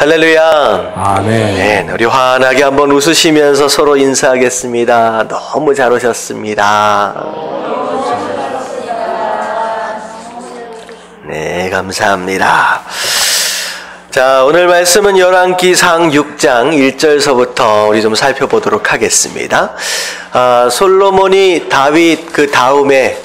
할렐루야. 아멘. 네, 우리 환하게 한번 웃으시면서 서로 인사하겠습니다. 너무 잘 오셨습니다. 네, 감사합니다. 자, 오늘 말씀은 열왕기상 6장 1절서부터 우리 좀 살펴보도록 하겠습니다. 솔로몬이 다윗 다음에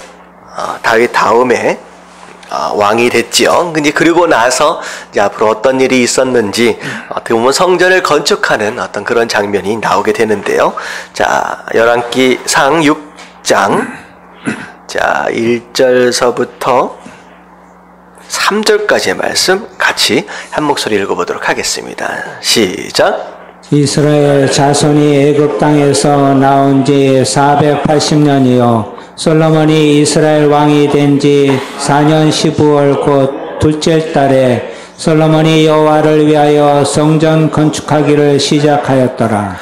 왕이 됐지요. 근데 그리고 나서 이제 앞으로 어떤 일이 있었는지 어떻게 보면 성전을 건축하는 어떤 그런 장면이 나오게 되는데요. 자, 열왕기상 6장 자 1절서부터 3절까지의 말씀 같이 한 목소리 읽어보도록 하겠습니다. 시작. 이스라엘 자손이 애굽 땅에서 나온 지 480년이요 솔로몬이 이스라엘 왕이 된 지 4년 15월 곧 둘째 달에 솔로몬이 여호와를 위하여 성전 건축하기를 시작하였더라.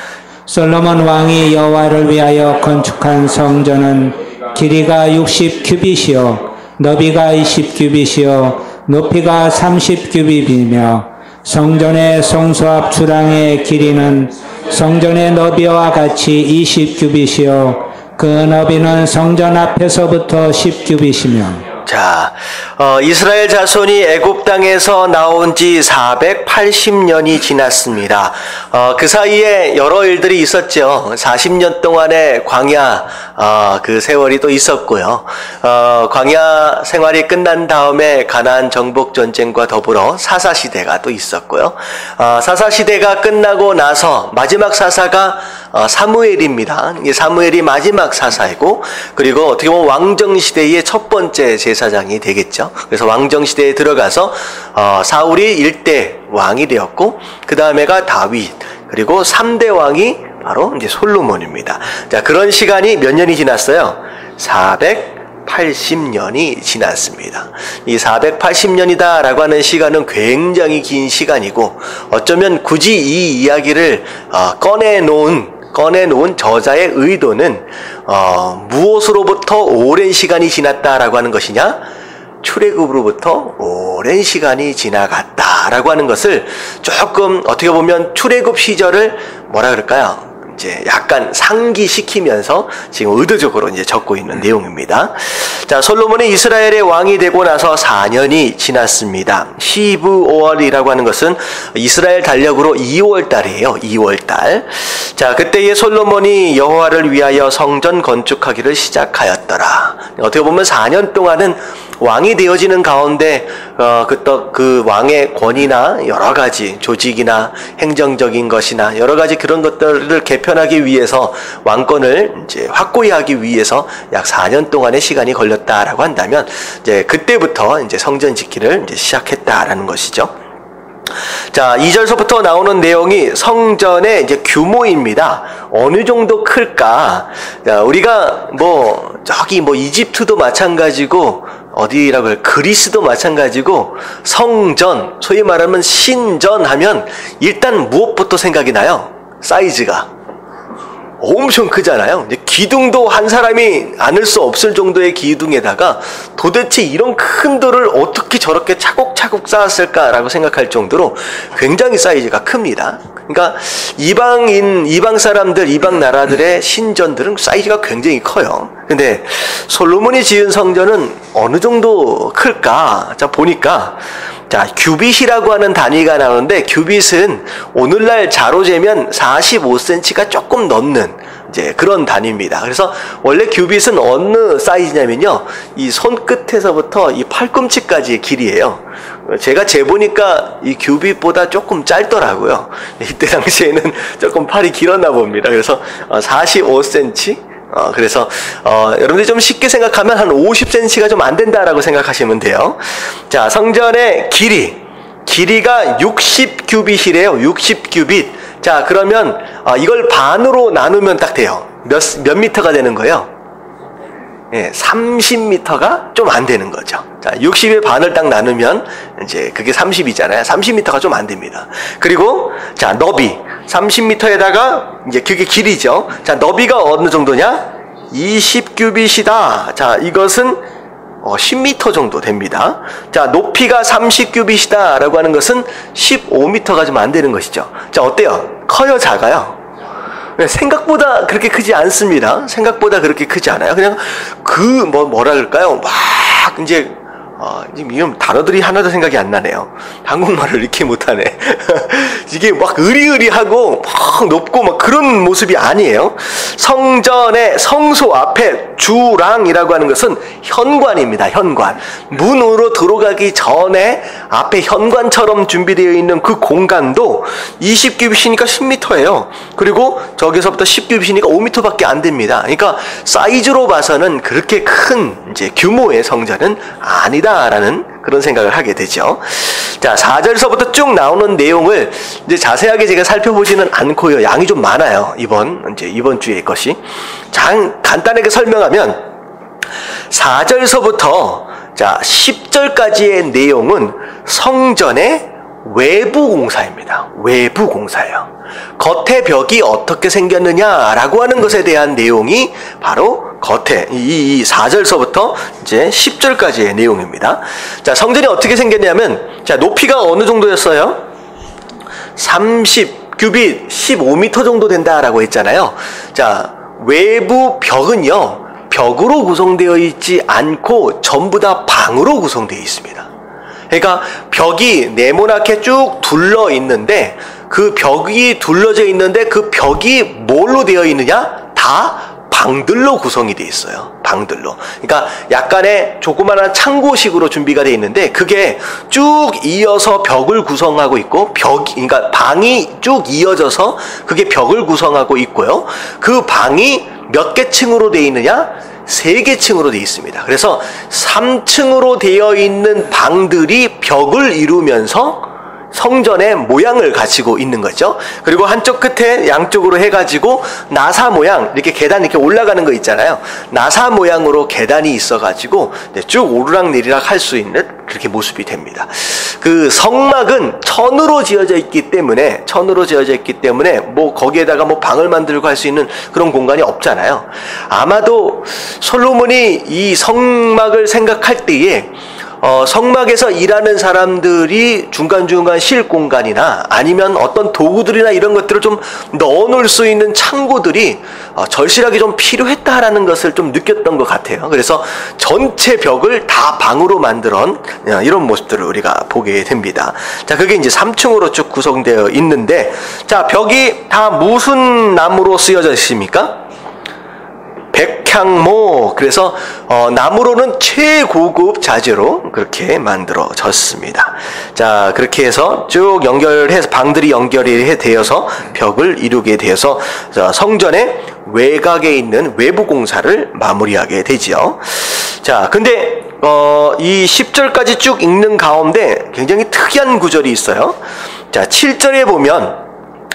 솔로몬 왕이 여호와를 위하여 건축한 성전은 길이가 60규빗이요 너비가 20규빗이요 높이가 30규빗이며 성전의 성소 앞 주랑의 길이는 성전의 너비와 같이 20규빗이요 그 너비는 성전 앞에서부터 10규빗이며 자, 이스라엘 자손이 애굽 땅에서 나온 지 480년이 지났습니다. 그 사이에 여러 일들이 있었죠. 40년 동안의 광야 그 세월이 또 있었고요. 광야 생활이 끝난 다음에 가나안 정복 전쟁과 더불어 사사 시대가 또 있었고요. 사사 시대가 끝나고 나서 마지막 사사가 사무엘입니다. 사무엘이 마지막 사사이고, 그리고 어떻게 보면 왕정 시대의 첫 번째 제사장이 되겠죠. 그래서 왕정 시대에 들어가서 사울이 1대 왕이 되었고, 그 다음에가 다윗, 그리고 3대 왕이 바로 이제 솔로몬입니다. 자, 그런 시간이 몇 년이 지났어요? 480년이 지났습니다. 이 480년이다 라고 하는 시간은 굉장히 긴 시간이고, 어쩌면 굳이 이 이야기를 꺼내놓은 저자의 의도는 무엇으로부터 오랜 시간이 지났다라고 하는 것이냐? 출애굽으로부터 오랜 시간이 지나갔다라고 하는 것을 조금 어떻게 보면 출애굽 시절을 뭐라 그럴까요? 이제 약간 상기시키면서 지금 의도적으로 이제 적고 있는 내용입니다. 자, 솔로몬이 이스라엘의 왕이 되고 나서 4년이 지났습니다. 시브오월이라고 하는 것은 이스라엘 달력으로 2월 달이에요. 2월 달. 자, 그때에 솔로몬이 여호와를 위하여 성전 건축하기를 시작하였더라. 어떻게 보면 4년 동안은 왕이 되어지는 가운데 그 왕의 권위나 여러 가지 조직이나 행정적인 것이나 여러 가지 그런 것들을 개편하기 위해서 왕권을 이제 확고히 하기 위해서 약 4년 동안의 시간이 걸렸다라고 한다면 이제 그때부터 이제 성전 짓기를 이제 시작했다라는 것이죠. 자, 2절서부터 나오는 내용이 성전의 이제 규모입니다. 어느 정도 클까? 자, 우리가 저기 이집트도 마찬가지고 어디라고 해요? 그리스도 마찬가지고 성전, 소위 말하면 신전 하면 일단 무엇부터 생각이 나요? 사이즈가 엄청 크잖아요. 이제 기둥도 한 사람이 안을 수 없을 정도의 기둥에다가 도대체 이런 큰 돌을 어떻게 저렇게 차곡차곡 쌓았을까라고 생각할 정도로 굉장히 사이즈가 큽니다. 그러니까 이방 사람들, 이방 나라들의 신전들은 사이즈가 굉장히 커요. 근데 솔로몬이 지은 성전은 어느 정도 클까? 자, 보니까 규빗이라고 하는 단위가 나오는데, 규빗은 오늘날 자로 재면 45cm가 조금 넘는 이제 그런 단위입니다. 그래서 원래 규빗은 어느 사이즈냐면요, 이 손끝에서부터 이 팔꿈치까지의 길이에요. 제가 재보니까 이 규빗보다 조금 짧더라고요. 이때 당시에는 조금 팔이 길었나 봅니다. 그래서 45cm? 그래서 여러분들이 좀 쉽게 생각하면 한 50cm가 좀 안 된다라고 생각하시면 돼요. 자, 성전의 길이가 60규빗이래요. 60규빗. 자, 그러면 이걸 반으로 나누면 딱 돼요. 몇 미터가 되는 거예요? 예, 30m가 좀 안 되는 거죠. 자, 60의 반을 딱 나누면 이제 그게 30이잖아요. 30m가 좀 안 됩니다. 그리고 자, 너비 30m에다가 이제 그게 길이죠. 자, 너비가 어느 정도냐? 20규빗이다. 자, 이것은 10m 정도 됩니다. 자, 높이가 30규빗이다 라고 하는 것은 15m가 좀 안 되는 것이죠. 자, 어때요? 커요, 작아요? 생각보다 그렇게 크지 않습니다. 생각보다 그렇게 크지 않아요. 그냥 뭐라 그럴까요? 막 이제 지금 단어들이 하나도 생각이 안 나네요. 한국말을 이렇게 못하네. 이게 막 의리의리하고 막 높고 막 그런 모습이 아니에요. 성전의 성소 앞에 주랑이라고 하는 것은 현관입니다. 현관. 문으로 들어가기 전에 앞에 현관처럼 준비되어 있는 그 공간도 20규빗이니까 10m예요. 그리고 저기서부터 10규빗이니까 5m밖에 안 됩니다. 그러니까 사이즈로 봐서는 그렇게 큰 이제 규모의 성전은 아니다라는 그런 생각을 하게 되죠. 자, 4절서부터 쭉 나오는 내용을 이제 자세하게 제가 살펴보지는 않고요. 양이 좀 많아요. 이번 주의 것이. 간단하게 설명하면 4절서부터 자, 10절까지의 내용은 성전의 외부 공사입니다. 외부 공사예요. 겉의 벽이 어떻게 생겼느냐라고 하는 것에 대한 내용이 바로 겉에 이 4절서부터 이제 10절까지의 내용입니다. 자, 성전이 어떻게 생겼냐면, 자, 높이가 어느 정도였어요? 30규빗 15m 정도 된다라고 했잖아요. 자, 외부 벽은요, 벽으로 구성되어 있지 않고 전부 다 방으로 구성되어 있습니다. 그러니까 벽이 네모나게 쭉 둘러 있는데, 그 벽이 둘러져 있는데 그 벽이 뭘로 되어 있느냐? 다 방들로 구성이 되어 있어요. 방들로. 그러니까 약간의 조그마한 창고식으로 준비가 되어 있는데, 그게 쭉 이어서 벽을 구성하고 있고, 그러니까 방이 쭉 이어져서 그게 벽을 구성하고 있고요. 그 방이 몇 개 층으로 되어 있느냐? 3개 층으로 되어 있습니다. 그래서 3층으로 되어 있는 방들이 벽을 이루면서 성전의 모양을 가지고 있는 거죠. 그리고 한쪽 끝에 양쪽으로 해가지고 나사 모양, 이렇게 계단 이렇게 올라가는 거 있잖아요. 나사 모양으로 계단이 있어가지고 쭉 오르락 내리락 할 수 있는 그렇게 모습이 됩니다. 그 성막은 천으로 지어져 있기 때문에 뭐 거기에다가 뭐 방을 만들고 할 수 있는 그런 공간이 없잖아요. 아마도 솔로몬이 이 성막을 생각할 때에 성막에서 일하는 사람들이 중간중간 쉴 공간이나 아니면 어떤 도구들이나 이런 것들을 좀 넣어놓을 수 있는 창고들이 절실하게 좀 필요했다라는 것을 좀 느꼈던 것 같아요. 그래서 전체 벽을 다 방으로 만들어 이런 모습들을 우리가 보게 됩니다. 자, 그게 이제 3층으로 쭉 구성되어 있는데, 자, 벽이 다 무슨 나무로 쓰여져 있습니까? 백향모. 그래서 나무로는 최고급 자재로 그렇게 만들어졌습니다. 자, 그렇게 해서 쭉 연결해서 방들이 연결이 되어서 벽을 이루게 되어서 성전의 외곽에 있는 외부 공사를 마무리하게 되지요. 자, 근데 이 10절까지 쭉 읽는 가운데 굉장히 특이한 구절이 있어요. 자, 7절에 보면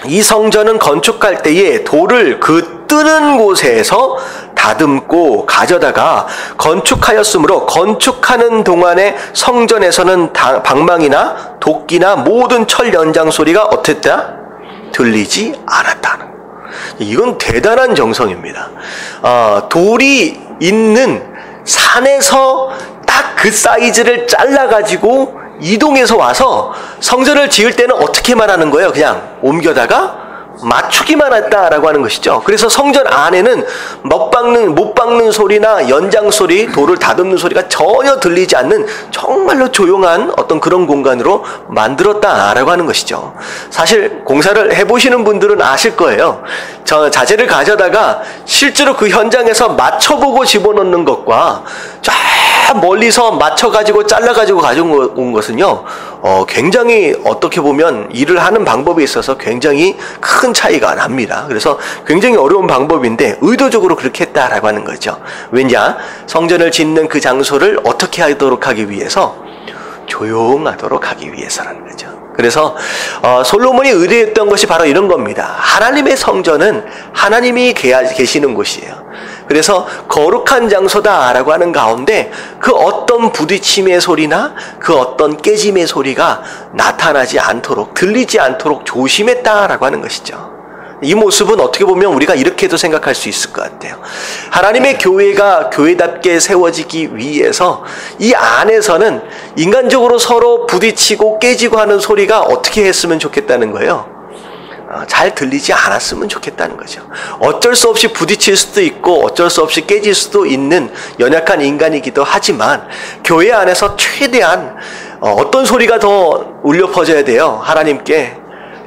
이 성전은 건축할 때에 돌을 그 뜨는 곳에서 다듬고 가져다가 건축하였으므로 건축하는 동안에 성전에서는 방망이나 도끼나 모든 철 연장 소리가 어땠다? 들리지 않았다는. 이건 대단한 정성입니다. 돌이 있는 산에서 딱 그 사이즈를 잘라가지고 이동해서 와서 성전을 지을 때는 어떻게만 하는 거예요? 그냥 옮겨다가 맞추기만 했다라고 하는 것이죠. 그래서 성전 안에는 못 박는 소리나 연장 소리, 돌을 다듬는 소리가 전혀 들리지 않는 정말로 조용한 어떤 그런 공간으로 만들었다라고 하는 것이죠. 사실 공사를 해보시는 분들은 아실 거예요. 저 자재를 가져다가 실제로 그 현장에서 맞춰보고 집어넣는 것과 쫙 멀리서 맞춰가지고 잘라가지고 가져온 것은요, 굉장히 어떻게 보면 일을 하는 방법에 있어서 굉장히 큰 차이가 납니다. 그래서 굉장히 어려운 방법인데 의도적으로 그렇게 했다라고 하는 거죠. 왜냐? 성전을 짓는 그 장소를 어떻게 하도록 하기 위해서? 조용하도록 하기 위해서라는 거죠. 그래서 솔로몬이 의뢰했던 것이 바로 이런 겁니다. 하나님의 성전은 하나님이 계시는 곳이에요. 그래서 거룩한 장소다라고 하는 가운데 그 어떤 부딪힘의 소리나 그 어떤 깨짐의 소리가 나타나지 않도록, 들리지 않도록 조심했다라고 하는 것이죠. 이 모습은 어떻게 보면 우리가 이렇게도 생각할 수 있을 것 같아요. 하나님의 교회가 교회답게 세워지기 위해서 이 안에서는 인간적으로 서로 부딪히고 깨지고 하는 소리가 어떻게 했으면 좋겠다는 거예요. 잘 들리지 않았으면 좋겠다는 거죠. 어쩔 수 없이 부딪힐 수도 있고 어쩔 수 없이 깨질 수도 있는 연약한 인간이기도 하지만 교회 안에서 최대한 어떤 소리가 더 울려 퍼져야 돼요. 하나님께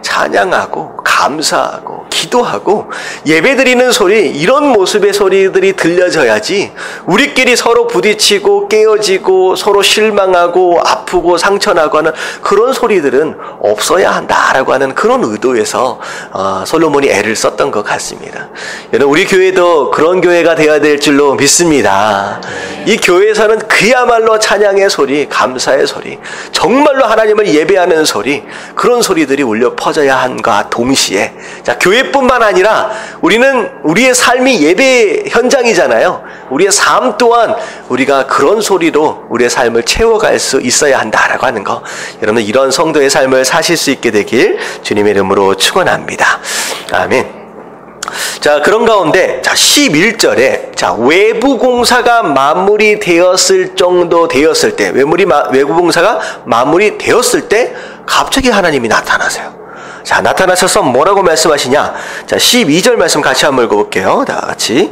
찬양하고 감사하고 기도하고 예배드리는 소리, 이런 모습의 소리들이 들려져야지 우리끼리 서로 부딪히고 깨어지고 서로 실망하고 아프고 상처나고 하는 그런 소리들은 없어야 한다라고 하는 그런 의도에서 솔로몬이 애를 썼던 것 같습니다. 여러분, 우리 교회도 그런 교회가 되어야 될 줄로 믿습니다. 이 교회에서는 그야말로 찬양의 소리, 감사의 소리, 정말로 하나님을 예배하는 소리, 그런 소리들이 울려 퍼져야 한과 동시에, 자, 교회뿐만 아니라 우리는 우리의 삶이 예배 현장이잖아요. 우리의 삶 또한 우리가 그런 소리로 우리의 삶을 채워갈 수 있어야 한다라고 하는 거, 여러분 이런 성도의 삶을 사실 수 있게 되길 주님의 이름으로 축원합니다. 아멘. 자, 그런 가운데, 자, 11절에, 자, 외부 공사가 마무리되었을 정도 되었을 때, 외부 공사가 마무리되었을 때, 갑자기 하나님이 나타나세요. 자, 나타나셔서 뭐라고 말씀하시냐? 자, 12절 말씀 같이 한번 읽어볼게요. 다 같이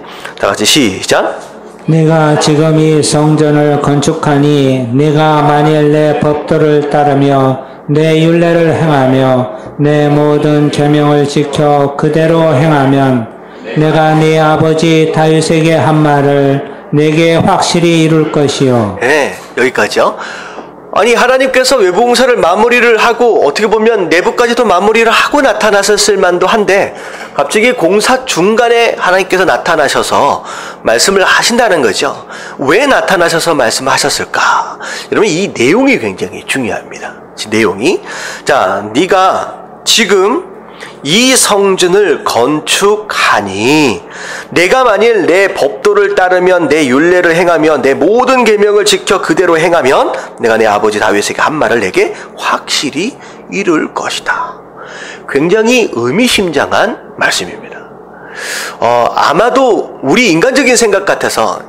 시작. 내가 지금 이 성전을 건축하니 내가 만일 내 법도를 따르며 내 율례를 행하며 내 모든 계명을 지켜 그대로 행하면 내가 네 아버지 다윗에게 한 말을 내게 확실히 이룰 것이요. 네, 여기까지요. 아니, 하나님께서 외부 공사를 마무리를 하고 어떻게 보면 내부까지도 마무리를 하고 나타나셨을 만도 한데 갑자기 공사 중간에 하나님께서 나타나셔서 말씀을 하신다는 거죠. 왜 나타나셔서 말씀하셨을까? 여러분, 이 내용이 굉장히 중요합니다. 내용이, 자, 네가 지금 이 성전을 건축하니 내가 만일 내 법도를 따르면 내 율례를 행하며 내 모든 계명을 지켜 그대로 행하면 내가 내 아버지 다윗에게 한 말을 내게 확실히 이룰 것이다. 굉장히 의미심장한 말씀입니다. 아마도 우리 인간적인 생각 같아서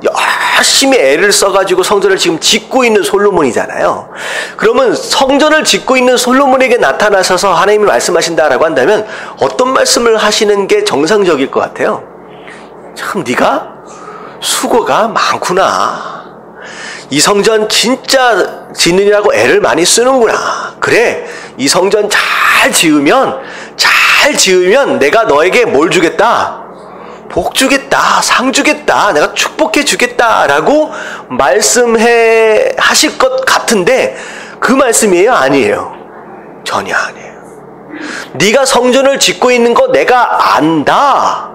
열심히 애를 써가지고 성전을 지금 짓고 있는 솔로몬이잖아요. 그러면 성전을 짓고 있는 솔로몬에게 나타나셔서 하나님이 말씀하신다라고 한다면 어떤 말씀을 하시는 게 정상적일 것 같아요? 참, 네가 수고가 많구나. 이 성전 진짜 짓느냐고 애를 많이 쓰는구나. 그래, 이 성전 잘 지으면 내가 너에게 뭘 주겠다? 복 주겠다, 상 주겠다, 내가 축복해 주겠다라고 하실 것 같은데 그 말씀이에요? 아니에요. 전혀 아니에요. 네가 성전을 짓고 있는 거 내가 안다.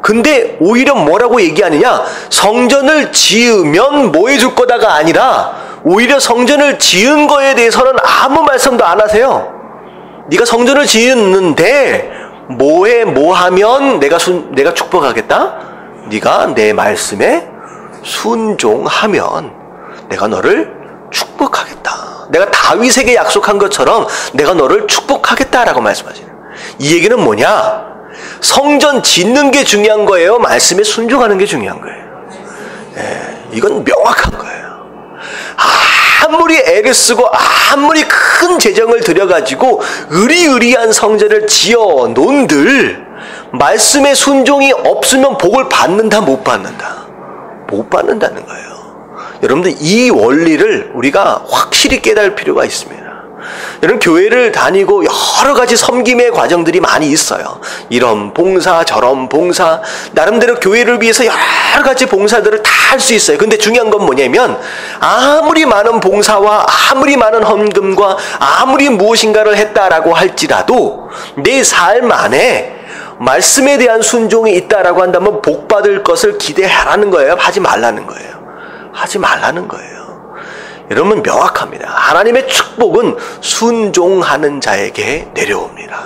근데 오히려 뭐라고 얘기하느냐? 성전을 지으면 뭐 해줄 거다가 아니라 오히려 성전을 지은 거에 대해서는 아무 말씀도 안 하세요. 네가 성전을 지었는데 뭐 하면 내가 축복하겠다? 네가 내 말씀에 순종하면 내가 너를 축복하겠다. 내가 다윗에게 약속한 것처럼 내가 너를 축복하겠다라고 말씀하시는. 이 얘기는 뭐냐? 성전 짓는 게 중요한 거예요? 말씀에 순종하는 게 중요한 거예요? 이건 명확한 거예요. 아무리 애를 쓰고 아무리 큰 재정을 들여가지고 의리의리한 성전을 지어 놓은들 말씀의 순종이 없으면 복을 받는다, 못 받는다? 못 받는다는 거예요. 여러분들, 이 원리를 우리가 확실히 깨달을 필요가 있습니다. 여러분, 교회를 다니고 여러 가지 섬김의 과정들이 많이 있어요. 이런 봉사, 저런 봉사, 나름대로 교회를 위해서 여러 가지 봉사들을 다 할 수 있어요. 근데 중요한 건 뭐냐면 아무리 많은 봉사와 아무리 많은 헌금과 아무리 무엇인가를 했다라고 할지라도 내 삶 안에 말씀에 대한 순종이 있다라고 한다면 복 받을 것을 기대하라는 거예요? 하지 말라는 거예요? 하지 말라는 거예요. 여러분, 명확합니다. 하나님의 축복은 순종하는 자에게 내려옵니다.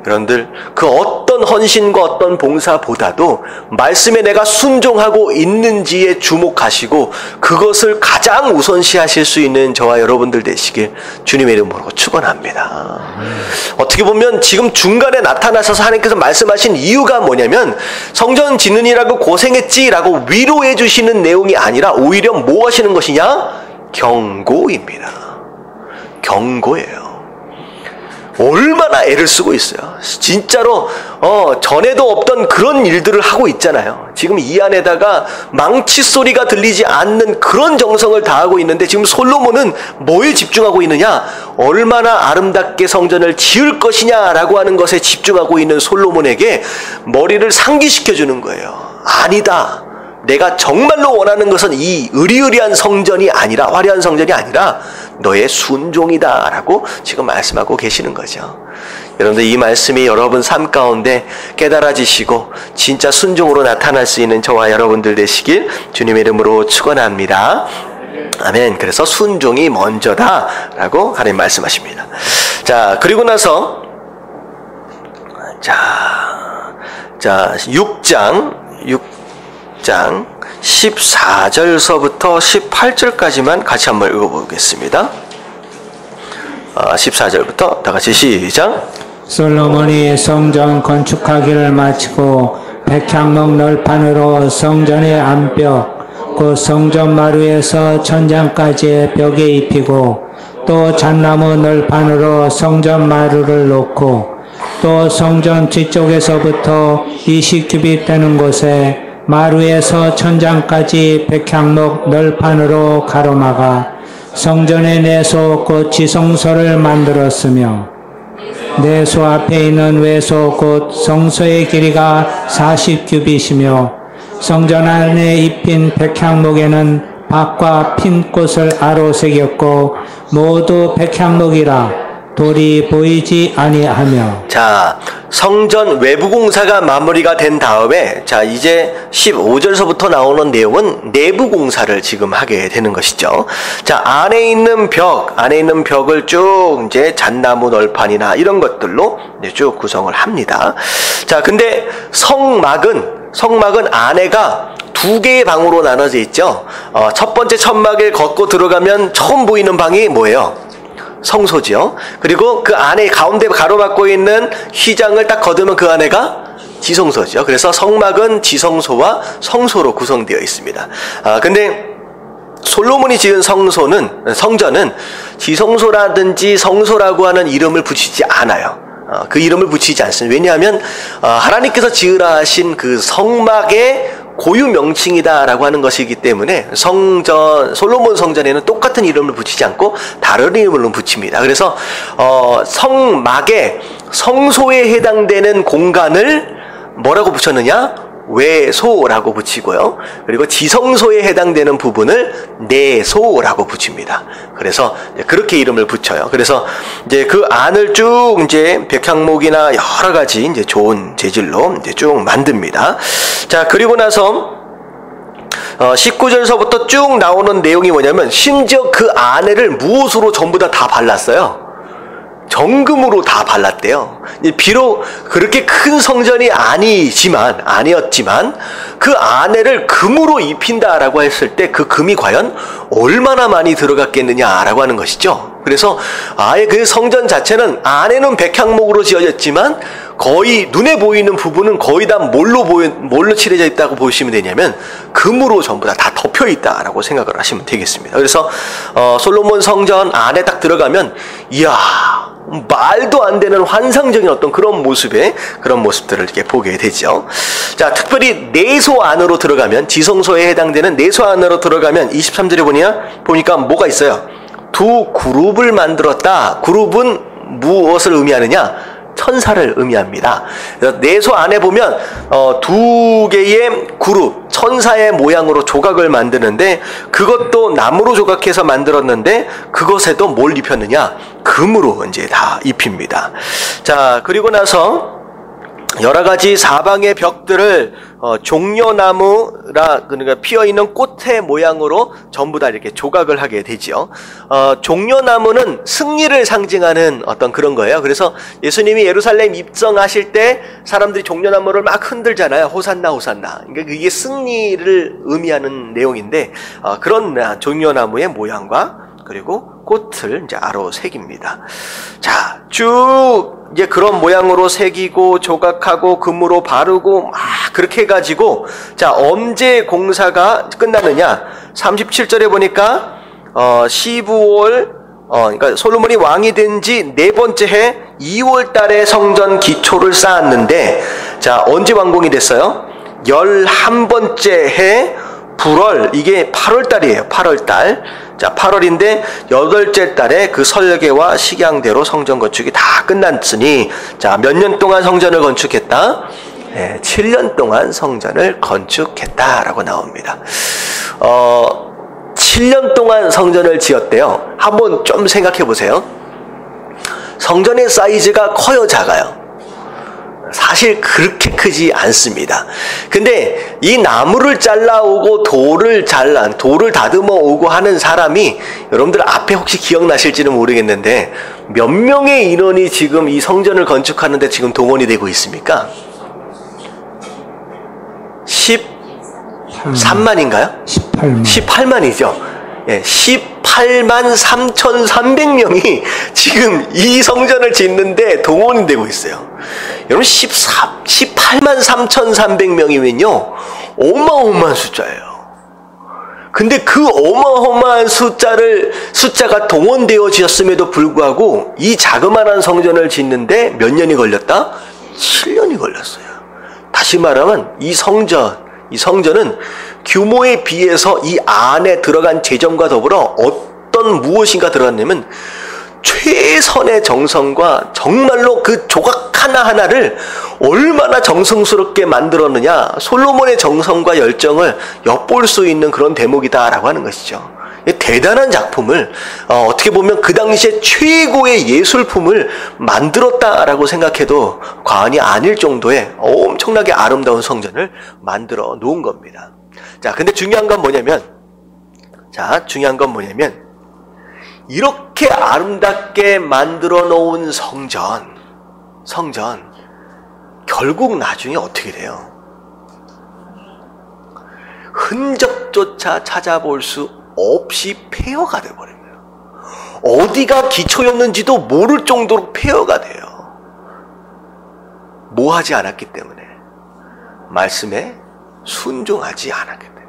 여러분들 그 어떤 헌신과 어떤 봉사보다도 말씀에 내가 순종하고 있는지에 주목하시고 그것을 가장 우선시하실 수 있는 저와 여러분들 되시길 주님의 이름으로 축원합니다. 어떻게 보면 지금 중간에 나타나셔서 하나님께서 말씀하신 이유가 뭐냐면 성전 짓느니라고 고생했지라고 위로해 주시는 내용이 아니라 오히려 뭐 하시는 것이냐? 경고입니다. 경고예요. 얼마나 애를 쓰고 있어요. 진짜로 전에도 없던 그런 일들을 하고 있잖아요. 지금 이 안에다가 망치 소리가 들리지 않는 그런 정성을 다하고 있는데 지금 솔로몬은 뭐에 집중하고 있느냐? 얼마나 아름답게 성전을 지을 것이냐라고 하는 것에 집중하고 있는 솔로몬에게 머리를 상기시켜 주는 거예요. 아니다. 내가 정말로 원하는 것은 이 으리으리한 성전이 아니라, 화려한 성전이 아니라 너의 순종이다 라고 지금 말씀하고 계시는 거죠. 여러분들 이 말씀이 여러분 삶 가운데 깨달아지시고 진짜 순종으로 나타날 수 있는 저와 여러분들 되시길 주님의 이름으로 축원합니다. 아멘. 그래서 순종이 먼저다 라고 하나님 말씀하십니다. 자, 그리고 나서 자 6장 14절서부터 18절까지만 같이 한번 읽어보겠습니다. 14절부터 다 같이 시작. 솔로몬이 성전 건축하기를 마치고 백향목 널판으로 성전의 안벽 그 성전 마루에서 천장까지의 벽에 입히고 또 잣나무 널판으로 성전 마루를 놓고 또 성전 뒤쪽에서부터 20규빗 되는 곳에 마루에서 천장까지 백향목 널판으로 가로막아 성전의 내소 곧 지성소를 만들었으며 내소 앞에 있는 외소 곧 성소의 길이가 40규빗이며 성전 안에 입힌 백향목에는 박과 핀 꽃을 아로 새겼고 모두 백향목이라 돌이 보이지 아니하며. 자, 성전 외부 공사가 마무리가 된 다음에 자 이제 15절서부터 나오는 내용은 내부 공사를 지금 하게 되는 것이죠. 자, 안에 있는 벽을 쭉 이제 잣나무 널판이나 이런 것들로 이제 쭉 구성을 합니다. 자, 근데 성막은 안에가 두 개의 방으로 나눠져 있죠. 첫 번째 천막을 걷고 들어가면 처음 보이는 방이 뭐예요? 성소지요. 그리고 그 안에 가운데 가로막고 있는 휘장을 딱 걷으면 그 안에가 지성소죠. 그래서 성막은 지성소와 성소로 구성되어 있습니다. 근데 솔로몬이 지은 성전은 지성소라든지 성소라고 하는 이름을 붙이지 않아요. 그 이름을 붙이지 않습니다. 왜냐하면 하나님께서 지으라 하신 그 성막의 고유 명칭이다라고 하는 것이기 때문에 솔로몬 성전에는 똑같은 이름을 붙이지 않고 다른 이름을 붙입니다. 그래서 성막의 성소에 해당되는 공간을 뭐라고 붙였느냐? 외소라고 붙이고요. 그리고 지성소에 해당되는 부분을 내소라고 붙입니다. 그래서 그렇게 이름을 붙여요. 그래서 이제 그 안을 쭉 이제 백향목이나 여러 가지 이제 좋은 재질로 이제 쭉 만듭니다. 자, 그리고 나서 19절서부터 쭉 나오는 내용이 뭐냐면 심지어 그 안에를 무엇으로 전부 다 발랐어요. 정금으로 다 발랐대요. 비록 그렇게 큰 성전이 아니었지만 그 안에를 금으로 입힌다라고 했을 때 그 금이 과연 얼마나 많이 들어갔겠느냐라고 하는 것이죠. 그래서 아예 그 성전 자체는 안에는 백향목으로 지어졌지만 거의 눈에 보이는 부분은 거의 다 뭘로 칠해져 있다고 보시면 되냐면 금으로 전부 다 덮여 있다라고 생각을 하시면 되겠습니다. 그래서 솔로몬 성전 안에 딱 들어가면 이야, 말도 안 되는 환상적인 어떤 그런 모습들을 이렇게 보게 되죠. 자, 특별히 내소 안으로 들어가면, 지성소에 해당되는 내소 안으로 들어가면 23절에 보니까 뭐가 있어요? 두 그룹을 만들었다. 그룹은 무엇을 의미하느냐? 천사를 의미합니다. 내소 안에 보면 두 개의 그룹, 천사의 모양으로 조각을 만드는데 그것도 나무로 조각해서 만들었는데 그것에도 뭘 입혔느냐? 금으로 이제 다 입힙니다. 자, 그리고 나서 여러 가지 사방의 벽들을 종려나무라 그러니까 피어 있는 꽃의 모양으로 전부 다 이렇게 조각을 하게 되죠. 종려나무는 승리를 상징하는 어떤 그런 거예요. 그래서 예수님이 예루살렘 입성하실 때 사람들이 종려나무를 막 흔들잖아요. 호산나 호산나. 그러니까 그게 승리를 의미하는 내용인데 그런 종려나무의 모양과 그리고 꽃을 이제 아로 새깁니다. 자, 쭉 이제 그런 모양으로 새기고 조각하고 금으로 바르고 막 그렇게 해가지고 자, 언제 공사가 끝나느냐? 37절에 보니까 15월 그러니까 솔로몬이 왕이 된 지 네 번째 해 2월 달에 성전 기초를 쌓았는데 자, 언제 완공이 됐어요? 11번째 해 불월, 이게 8월 달이에요. 8월 달. 자, 8월인데 8째 달에 그 설계와 식양대로 성전 건축이 다 끝났으니 자, 몇 년 동안 성전을 건축했다? 네, 7년 동안 성전을 건축했다라고 나옵니다. 7년 동안 성전을 지었대요. 한번 좀 생각해 보세요. 성전의 사이즈가 커요, 작아요? 사실 그렇게 크지 않습니다. 근데 이 나무를 잘라오고 돌을 다듬어 오고 하는 사람이 여러분들 앞에 혹시 기억나실지는 모르겠는데 몇 명의 인원이 지금 이 성전을 건축하는데 지금 동원이 되고 있습니까? 13만인가요? 18만이죠. 예, 18만 3,300명이 지금 이 성전을 짓는데 동원이 되고 있어요. 여러분 18만 3,300명이면요 어마어마한 숫자예요. 근데 그 어마어마한 숫자가 동원되어졌음에도 불구하고 이 자그마한 성전을 짓는데 몇 년이 걸렸다? 7년이 걸렸어요. 다시 말하면 이 성전은 규모에 비해서 이 안에 들어간 재정과 더불어 어떤 무엇인가 들어갔냐면 최선의 정성과 정말로 그 조각 하나하나를 얼마나 정성스럽게 만들었느냐, 솔로몬의 정성과 열정을 엿볼 수 있는 그런 대목이다라고 하는 것이죠. 대단한 작품을 어떻게 보면 그 당시에 최고의 예술품을 만들었다라고 생각해도 과언이 아닐 정도의 엄청나게 아름다운 성전을 만들어 놓은 겁니다. 자, 근데 중요한 건 뭐냐면 이렇게 아름답게 만들어 놓은 성전 결국 나중에 어떻게 돼요? 흔적조차 찾아볼 수 없이 폐허가 돼버립니다. 어디가 기초였는지도 모를 정도로 폐허가 돼요. 뭐 하지 않았기 때문에? 말씀에 순종하지 않았기 때문에.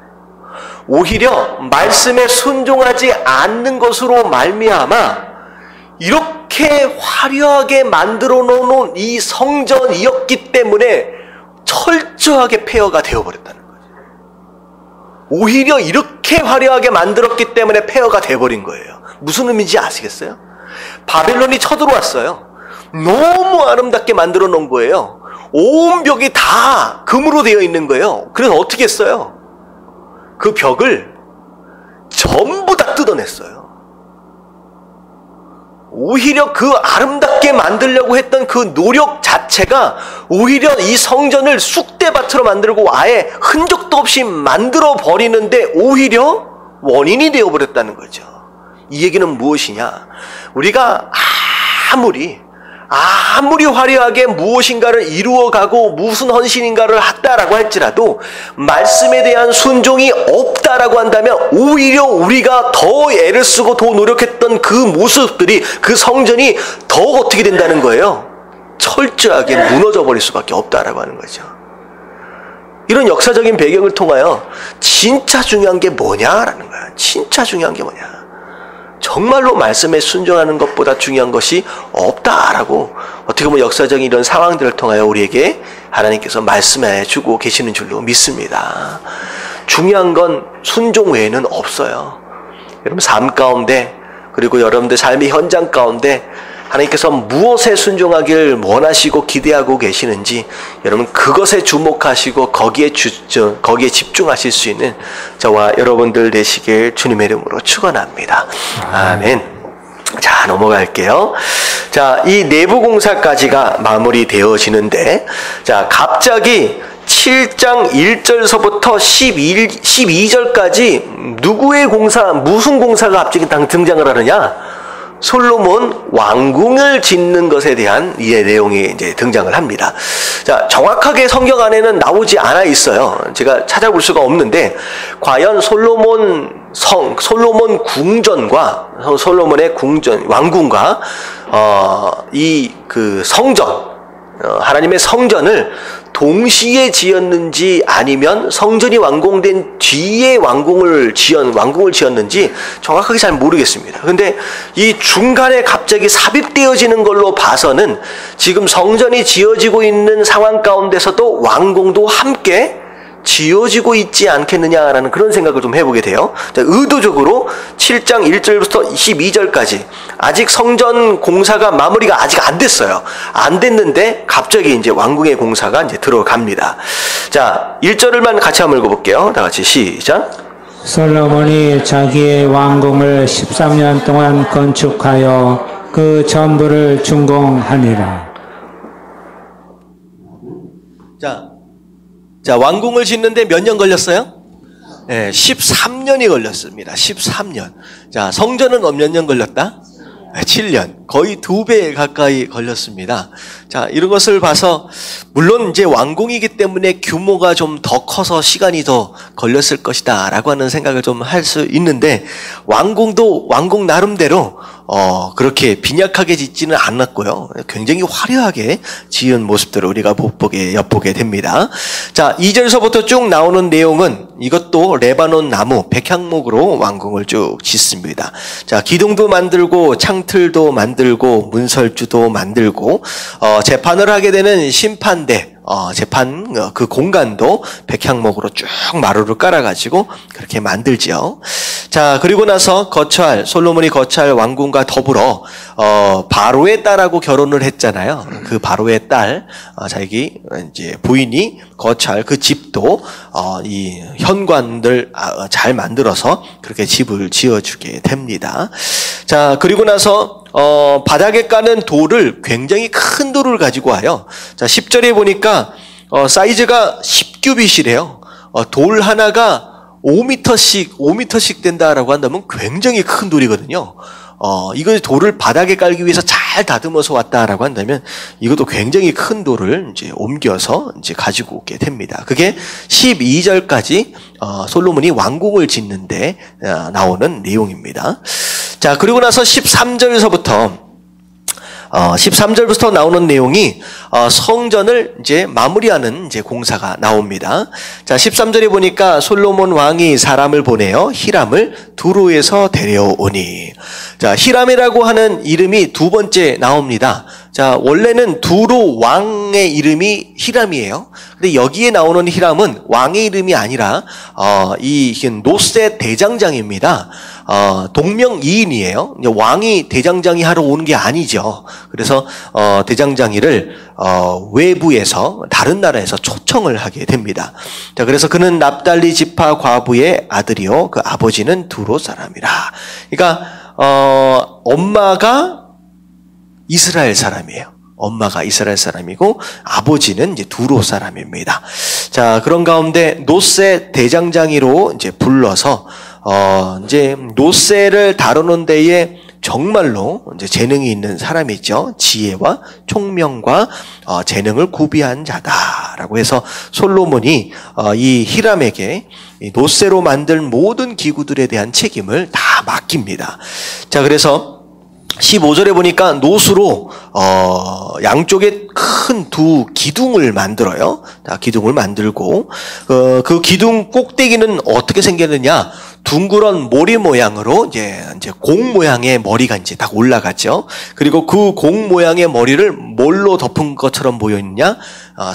오히려 말씀에 순종하지 않는 것으로 말미암아 이렇게 화려하게 만들어 놓은 이 성전이었기 때문에 철저하게 폐허가 되어버렸다는 거예요. 오히려 이렇게 화려하게 만들었기 때문에 폐허가 되어버린 거예요. 무슨 의미인지 아시겠어요? 바벨론이 쳐들어왔어요. 너무 아름답게 만들어 놓은 거예요. 온 벽이 다 금으로 되어 있는 거예요. 그래서 어떻게 했어요? 그 벽을 전부 다 뜯어냈어요. 오히려 그 아름답게 만들려고 했던 그 노력 자체가 오히려 이 성전을 쑥대밭으로 만들고 아예 흔적도 없이 만들어 버리는데 오히려 원인이 되어버렸다는 거죠. 이 얘기는 무엇이냐? 우리가 아무리 화려하게 무엇인가를 이루어가고 무슨 헌신인가를 했다라고 할지라도 말씀에 대한 순종이 없다라고 한다면 오히려 우리가 더 애를 쓰고 더 노력했던 그 모습들이 그 성전이 더 어떻게 된다는 거예요? 철저하게 무너져 버릴 수밖에 없다라고 하는 거죠. 이런 역사적인 배경을 통하여 진짜 중요한 게 뭐냐라는 거야. 진짜 중요한 게 뭐냐. 정말로 말씀에 순종하는 것보다 중요한 것이 없다라고 어떻게 보면 역사적인 이런 상황들을 통하여 우리에게 하나님께서 말씀해 주고 계시는 줄로 믿습니다. 중요한 건 순종 외에는 없어요. 여러분 삶 가운데 그리고 여러분들 삶의 현장 가운데 하나님께서 무엇에 순종하길 원하시고 기대하고 계시는지 여러분 그것에 주목하시고 거기에 집중하실 수 있는 저와 여러분들 되시길 주님의 이름으로 축원합니다. 아멘. 자, 넘어갈게요. 자, 이 내부 공사까지가 마무리되어지는데, 자, 갑자기 7장 1절서부터 12절까지 누구의 공사, 무슨 공사가 갑자기 등장을 하느냐? 솔로몬 왕궁을 짓는 것에 대한 이해 내용이 이제 등장을 합니다. 자, 정확하게 성경 안에는 나오지 않아 있어요. 제가 찾아볼 수가 없는데, 과연 솔로몬 궁전과 솔로몬의 궁전, 왕궁과 성전, 하나님의 성전을 동시에 지었는지 아니면 성전이 완공된 뒤에 왕궁을 지었는지 정확하게 잘 모르겠습니다. 근데 이 중간에 갑자기 삽입되어지는 걸로 봐서는 지금 성전이 지어지고 있는 상황 가운데서도 왕궁도 함께 지어지고 있지 않겠느냐라는 그런 생각을 좀 해보게 돼요. 의도적으로 7장 1절부터 12절까지 아직 성전 공사가 마무리가 아직 안 됐어요. 안 됐는데 갑자기 이제 왕궁의 공사가 이제 들어갑니다. 자, 1절을만 같이 한번 읽어볼게요. 다 같이 시작. 솔로몬이 자기의 왕궁을 13년 동안 건축하여 그 전부를 준공하니라. 자, 왕궁을 짓는데 몇 년 걸렸어요? 네, 13년이 걸렸습니다. 13년. 자, 성전은 몇 년 걸렸다? 7년. 거의 2배 가까이 걸렸습니다. 자, 이런 것을 봐서, 물론 이제 왕궁이기 때문에 규모가 좀 더 커서 시간이 더 걸렸을 것이다 라고 하는 생각을 좀 할 수 있는데, 왕궁도 왕궁 나름대로 그렇게 빈약하게 짓지는 않았고요. 굉장히 화려하게 지은 모습들을 우리가 엿보게 됩니다. 자, 2절서부터 쭉 나오는 내용은 이것도 레바논 나무, 백향목으로 왕궁을 쭉 짓습니다. 자, 기둥도 만들고, 창틀도 만들고, 문설주도 만들고, 재판을 하게 되는 심판대, 재판 그 공간도 백향목으로 쭉 마루를 깔아가지고 그렇게 만들지요. 자, 그리고 나서 솔로몬이 거처할 왕궁과 더불어 바로의 딸하고 결혼을 했잖아요. 그 바로의 딸, 자기 이제 부인이 거처할 그 집도 이 현관들 잘 만들어서 그렇게 집을 지어주게 됩니다. 자, 그리고 나서 바닥에 까는 돌을 굉장히 큰 돌을 가지고 와요. 자, 10절에 보니까 사이즈가 10규빗이래요. 돌 하나가 5m씩 된다라고 한다면 굉장히 큰 돌이거든요. 이거 돌을 바닥에 깔기 위해서 잘 다듬어서 왔다라고 한다면 이것도 굉장히 큰 돌을 이제 옮겨서 이제 가지고 오게 됩니다. 그게 12절까지 솔로몬이 왕궁을 짓는데 나오는 내용입니다. 자, 그리고 나서 13절부터 나오는 내용이 성전을 이제 마무리하는 이제 공사가 나옵니다. 자, 13절에 보니까 솔로몬 왕이 사람을 보내어 히람을 두로에서 데려오니. 자, 히람이라고 하는 이름이 두 번째 나옵니다. 자, 원래는 두로 왕의 이름이 히람이에요. 근데 여기에 나오는 히람은 왕의 이름이 아니라 이 노세 대장장입니다. 동명이인이에요. 왕이 대장장이 하러 오는 게 아니죠. 그래서 대장장이를 외부에서 다른 나라에서 초청을 하게 됩니다. 자, 그래서 그는 납달리 지파 과부의 아들이요, 그 아버지는 두로 사람이라. 그러니까 엄마가 이스라엘 사람이에요. 엄마가 이스라엘 사람이고 아버지는 이제 두로 사람입니다. 자, 그런 가운데 노세 대장장이로 이제 불러서 이제 노세를 다루는 데에 정말로 이제 재능이 있는 사람이죠. 지혜와 총명과 재능을 구비한 자다라고 해서 솔로몬이 이 히람에게 노세로 만든 모든 기구들에 대한 책임을 다 맡깁니다. 자, 그래서 15절에 보니까 노수로 양쪽에 큰 두 기둥을 만들어요. 자, 기둥을 만들고 그 기둥 꼭대기는 어떻게 생겼느냐? 둥그런 모리 모양으로 이제 공 모양의 머리가 이제 딱 올라갔죠. 그리고 그 공 모양의 머리를 뭘로 덮은 것처럼 보여 있냐?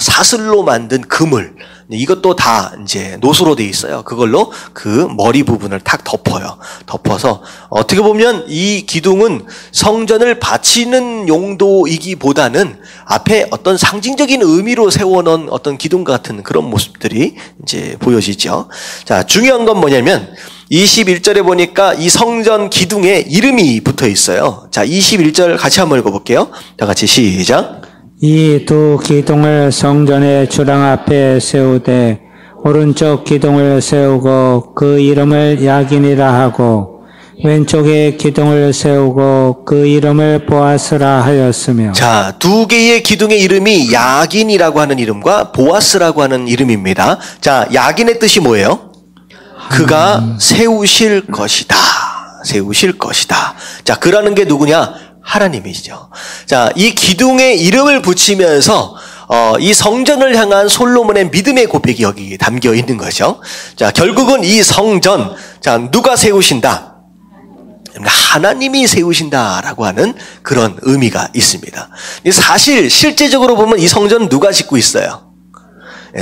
사슬로 만든 그물. 이것도 다 이제 노수로 돼 있어요. 그걸로 그 머리 부분을 탁 덮어요. 덮어서 어떻게 보면 이 기둥은 성전을 바치는 용도이기보다는 앞에 어떤 상징적인 의미로 세워놓은 어떤 기둥 같은 그런 모습들이 이제 보여지죠. 자, 중요한 건 뭐냐면 21절에 보니까 이 성전 기둥에 이름이 붙어 있어요. 자, 21절 같이 한번 읽어볼게요. 다 같이 시작. 이 두 기둥을 성전의 주랑 앞에 세우되 오른쪽 기둥을 세우고 그 이름을 야긴이라 하고 왼쪽에 기둥을 세우고 그 이름을 보아스라 하였으며. 자, 두 개의 기둥의 이름이 야긴이라고 하는 이름과 보아스라고 하는 이름입니다. 자, 야긴의 뜻이 뭐예요? 그가 세우실 것이다. 세우실 것이다. 자, 그라는 게 누구냐? 하나님이시죠. 자, 이 기둥에 이름을 붙이면서 이 성전을 향한 솔로몬의 믿음의 고백이 여기 담겨 있는 거죠. 자, 결국은 이 성전, 자, 누가 세우신다? 하나님이 세우신다라고 하는 그런 의미가 있습니다. 사실 실제적으로 보면 이 성전은 누가 짓고 있어요?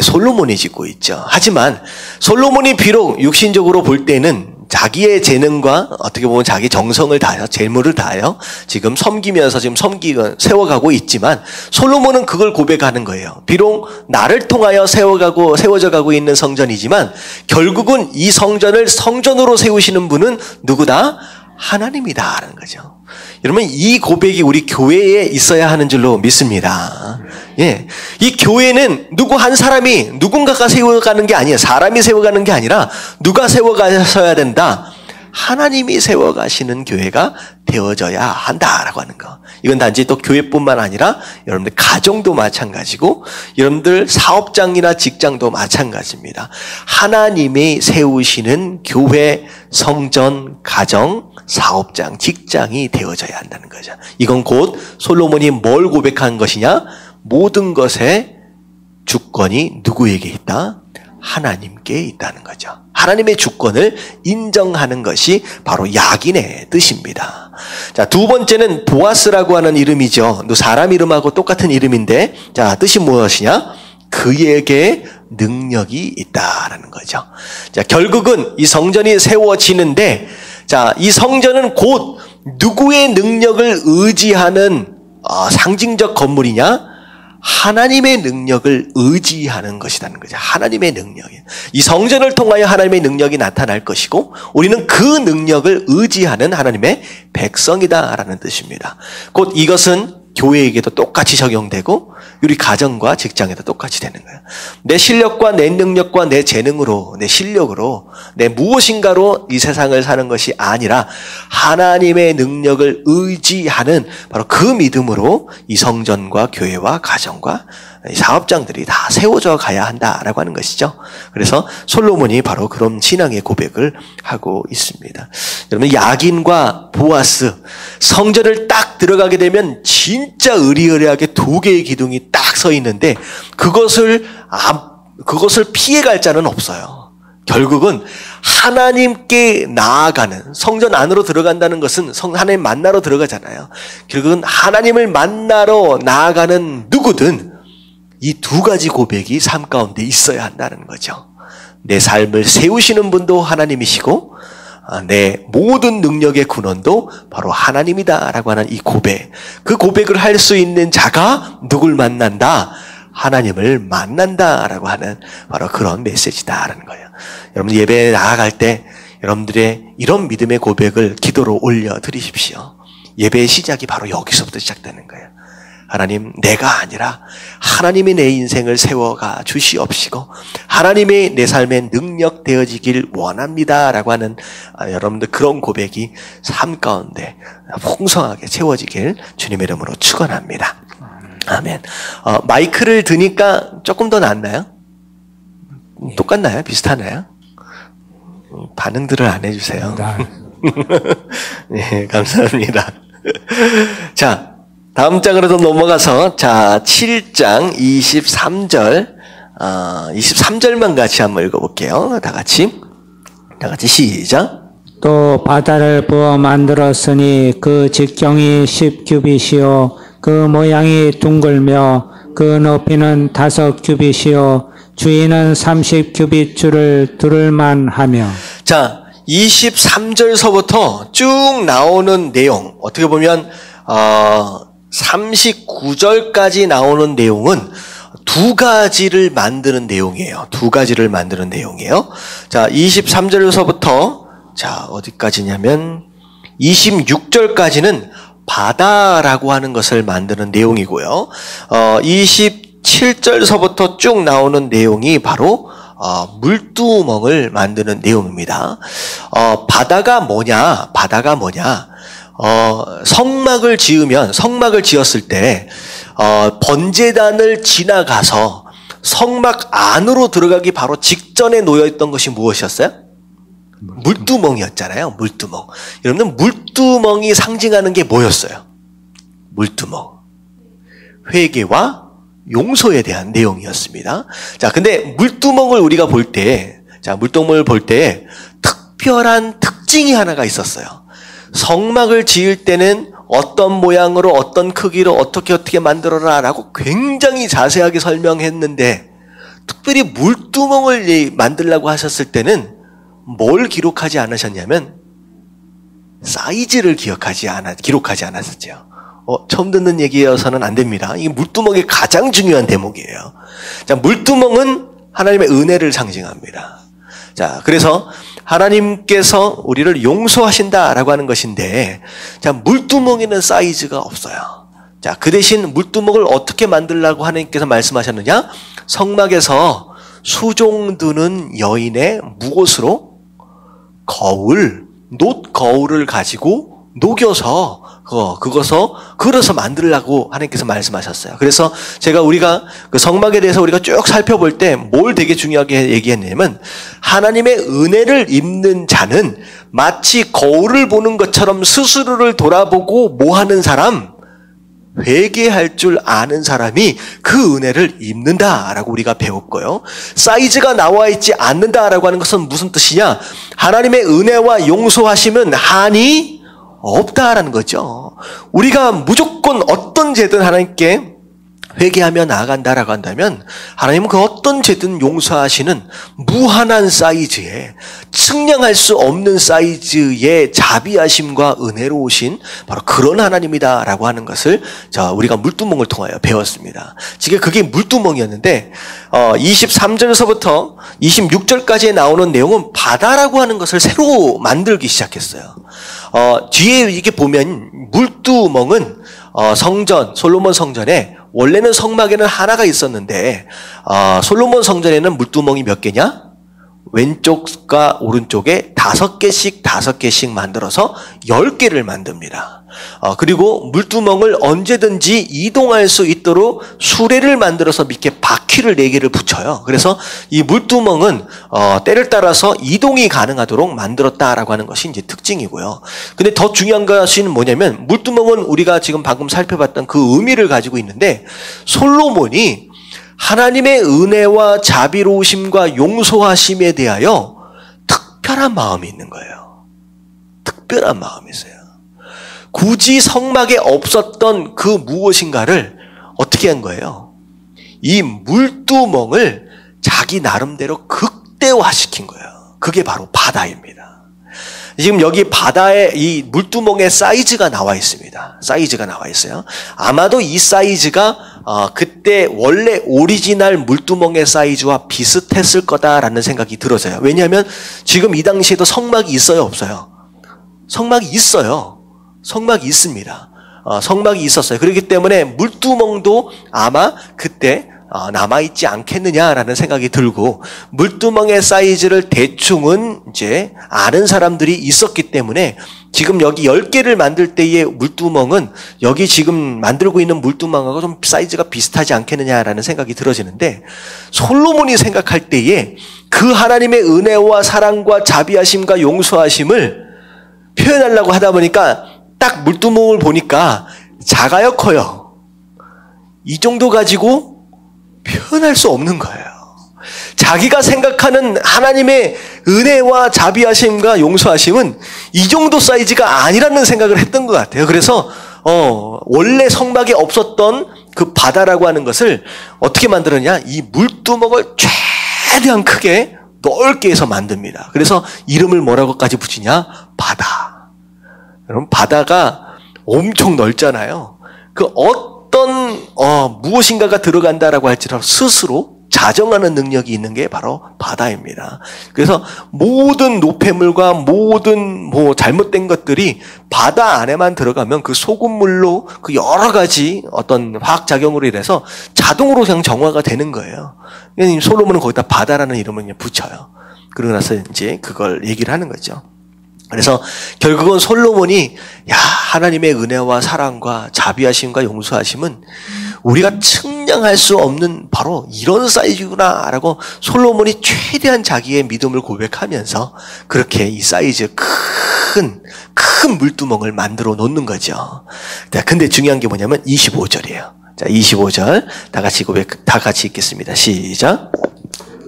솔로몬이 짓고 있죠. 하지만 솔로몬이 비록 육신적으로 볼 때는 자기의 재능과 어떻게 보면 자기 정성을 다하여 재물을 다하여 지금 섬기면서 지금 세워가고 있지만 솔로몬은 그걸 고백하는 거예요. 비록 나를 통하여 세워져 가고 있는 성전이지만 결국은 이 성전을 성전으로 세우시는 분은 누구다? 하나님이다라는 거죠. 여러분, 이 고백이 우리 교회에 있어야 하는 줄로 믿습니다. 예. 이 교회는 누구 한 사람이 누군가가 세워가는 게 아니에요. 사람이 세워가는 게 아니라 누가 세워가셔야 된다? 하나님이 세워가시는 교회가 되어져야 한다라고 하는 거. 이건 단지 또 교회뿐만 아니라 여러분들 가정도 마찬가지고 여러분들 사업장이나 직장도 마찬가지입니다. 하나님이 세우시는 교회, 성전, 가정, 사업장, 직장이 되어져야 한다는 거죠. 이건 곧 솔로몬이 뭘 고백한 것이냐? 모든 것의 주권이 누구에게 있다? 하나님께 있다는 거죠. 하나님의 주권을 인정하는 것이 바로 야긴의 뜻입니다. 자, 두 번째는 보아스라고 하는 이름이죠. 사람 이름하고 똑같은 이름인데, 자, 뜻이 무엇이냐? 그에게 능력이 있다라는 거죠. 자, 결국은 이 성전이 세워지는데, 자, 이 성전은 곧 누구의 능력을 의지하는 상징적 건물이냐? 하나님의 능력을 의지하는 것이라는 거죠. 하나님의 능력이에요. 이 성전을 통하여 하나님의 능력이 나타날 것이고 우리는 그 능력을 의지하는 하나님의 백성이다라는 뜻입니다. 곧 이것은 교회에게도 똑같이 적용되고 우리 가정과 직장에도 똑같이 되는 거예요. 내 실력과 내 능력과 내 재능으로, 내 실력으로, 내 무엇인가로 이 세상을 사는 것이 아니라 하나님의 능력을 의지하는 바로 그 믿음으로 이 성전과 교회와 가정과 사업장들이 다 세워져 가야 한다라고 하는 것이죠. 그래서 솔로몬이 바로 그런 신앙의 고백을 하고 있습니다. 여러분, 야긴과 보아스, 성전을 딱 들어가게 되면 진짜 의리의리하게 두 개의 기둥이 딱 서 있는데 그것을 피해갈 자는 없어요. 결국은 하나님께 나아가는, 성전 안으로 들어간다는 것은 하나님 만나러 들어가잖아요. 결국은 하나님을 만나러 나아가는 누구든 이 두 가지 고백이 삶 가운데 있어야 한다는 거죠. 내 삶을 세우시는 분도 하나님이시고 내 모든 능력의 근원도 바로 하나님이다라고 하는 이 고백. 그 고백을 할 수 있는 자가 누굴 만난다? 하나님을 만난다라고 하는 바로 그런 메시지다라는 거예요. 여러분, 예배에 나아갈 때 여러분들의 이런 믿음의 고백을 기도로 올려드리십시오. 예배의 시작이 바로 여기서부터 시작되는 거예요. 하나님, 내가 아니라 하나님이 내 인생을 세워가 주시옵시고 하나님의 내 삶에 능력 되어지길 원합니다라고 하는 여러분들 그런 고백이 삶 가운데 풍성하게 채워지길 주님의 이름으로 축원합니다. 아멘. 마이크를 드니까 조금 더 낫나요? 똑같나요? 비슷하나요? 반응들을 안 해주세요. 네, 감사합니다. 자, 다음 장으로 더 넘어가서, 자, 7장 23절, 23절만 같이 한번 읽어볼게요. 다 같이 시작. 또 바다를 부어 만들었으니 그 직경이 10규빗이요 그 모양이 둥글며 그 높이는 5규빗이요 주위는 30규빗 줄을 두를만 하며. 자, 23절서부터 쭉 나오는 내용, 어떻게 보면 39절까지 나오는 내용은 두 가지를 만드는 내용이에요. 자, 23절에서부터 자, 어디까지냐면 26절까지는 바다라고 하는 것을 만드는 내용이고요. 27절서부터 쭉 나오는 내용이 바로 물두멍을 만드는 내용입니다. 바다가 뭐냐? 성막을 지었을 때 번제단을 지나가서 성막 안으로 들어가기 바로 직전에 놓여있던 것이 무엇이었어요? 물두멍이었잖아요. 물두멍. 여러분들 물두멍이 상징하는 게 뭐였어요? 물두멍. 회개와 용서에 대한 내용이었습니다. 자, 근데 물두멍을 우리가 볼 때, 물두멍을 볼 때 특별한 특징이 하나가 있었어요. 성막을 지을 때는 어떤 모양으로, 어떤 크기로, 어떻게 만들어라 라고 굉장히 자세하게 설명했는데, 특별히 물두멍을 만들려고 하셨을 때는 뭘 기록하지 않으셨냐면 사이즈를 기록하지 않았었죠. 처음 듣는 얘기여서는 안 됩니다. 이게 물두멍의 가장 중요한 대목이에요. 자, 물두멍은 하나님의 은혜를 상징합니다. 자, 그래서 하나님께서 우리를 용서하신다라고 하는 것인데, 자, 물두멍에는 사이즈가 없어요. 자, 그 대신 물두멍을 어떻게 만들라고 하나님께서 말씀하셨느냐? 성막에서 수종드는 여인의 무엇으로? 놋거울을 가지고 녹여서 그래서 만들라고 하나님께서 말씀하셨어요. 그래서 우리가 그 성막에 대해서 우리가 쭉 살펴볼 때 뭘 되게 중요하게 얘기했냐면, 하나님의 은혜를 입는 자는 마치 거울을 보는 것처럼 스스로를 돌아보고 뭐 하는 사람? 회개할 줄 아는 사람이 그 은혜를 입는다라고 우리가 배웠고요. 사이즈가 나와 있지 않는다라고 하는 것은 무슨 뜻이냐? 하나님의 은혜와 용서하심은 한이 없다라는 거죠. 우리가 무조건 어떤 죄든 하나님께 회개하며 나아간다라고 한다면, 하나님은 그 어떤 죄든 용서하시는 무한한 사이즈에, 측량할 수 없는 사이즈의 자비하심과 은혜로우신 바로 그런 하나님이다라고 하는 것을 우리가 물두멍을 통하여 배웠습니다. 지금 그게 물두멍이었는데, 23절에서부터 26절까지 나오는 내용은 바다라고 하는 것을 새로 만들기 시작했어요. 뒤에 이게 보면 물두멍은 솔로몬 성전에, 원래는 성막에는 하나가 있었는데 솔로몬 성전에는 물두멍이 몇 개냐? 왼쪽과 오른쪽에 5개씩 만들어서 10개를 만듭니다. 그리고 물두멍을 언제든지 이동할 수 있도록 수레를 만들어서 밑에 바퀴를 4개를 붙여요. 그래서 이 물두멍은 때를 따라서 이동이 가능하도록 만들었다라고 하는 것이 이제 특징이고요. 근데 더 중요한 것은 뭐냐면, 물두멍은 우리가 지금 방금 살펴봤던 그 의미를 가지고 있는데, 솔로몬이 하나님의 은혜와 자비로우심과 용서하심에 대하여 특별한 마음이 있는 거예요. 특별한 마음이 있어요. 굳이 성막에 없었던 그 무엇인가를 어떻게 한 거예요? 이 물두멍을 자기 나름대로 극대화시킨 거예요. 그게 바로 바다입니다. 지금 여기 바다에 이 물두멍의 사이즈가 나와 있습니다. 사이즈가 나와 있어요. 아마도 이 사이즈가 그때 원래 오리지널 물두멍의 사이즈와 비슷했을 거다라는 생각이 들어져요. 왜냐하면 지금 이 당시에도 성막이 있어요, 없어요? 성막이 있어요. 성막이 있습니다. 성막이 있었어요. 그렇기 때문에 물두멍도 아마 그때 남아있지 않겠느냐라는 생각이 들고, 물두멍의 사이즈를 대충은 이제 아는 사람들이 있었기 때문에 지금 여기 10개를 만들 때의 물두멍은 여기 지금 만들고 있는 물두멍하고 좀 사이즈가 비슷하지 않겠느냐라는 생각이 들어지는데, 솔로몬이 생각할 때에 그 하나님의 은혜와 사랑과 자비하심과 용서하심을 표현하려고 하다 보니까 딱 물두멍을 보니까 작아요, 커요? 이 정도 가지고 표현할 수 없는 거예요. 자기가 생각하는 하나님의 은혜와 자비하심과 용서하심은 이 정도 사이즈가 아니라는 생각을 했던 것 같아요. 그래서 원래 성막에 없었던 그 바다라고 하는 것을 어떻게 만들었냐? 이 물두멍을 최대한 크게 넓게 해서 만듭니다. 그래서 이름을 뭐라고까지 붙이냐? 바다. 여러분, 바다가 엄청 넓잖아요. 그 어떤 무엇인가가 들어간다라고 할지라도 스스로 자정하는 능력이 있는 게 바로 바다입니다. 그래서 모든 노폐물과 모든 잘못된 것들이 바다 안에만 들어가면 그 소금물로 그 여러 가지 어떤 화학작용으로 인해서 자동으로 그냥 정화가 되는 거예요. 솔로몬은 거기다 바다라는 이름을 그냥 붙여요. 그러고 나서 이제 그걸 얘기를 하는 거죠. 그래서 결국은 솔로몬이 하나님의 은혜와 사랑과 자비하심과 용서하심은 우리가 측량할 수 없는 바로 이런 사이즈구나 라고 솔로몬이 최대한 자기의 믿음을 고백하면서 그렇게 이 사이즈 큰 물두멍을 만들어 놓는 거죠. 근데 중요한 게 뭐냐면 25절이에요. 자, 25절 다 같이 읽겠습니다. 시작.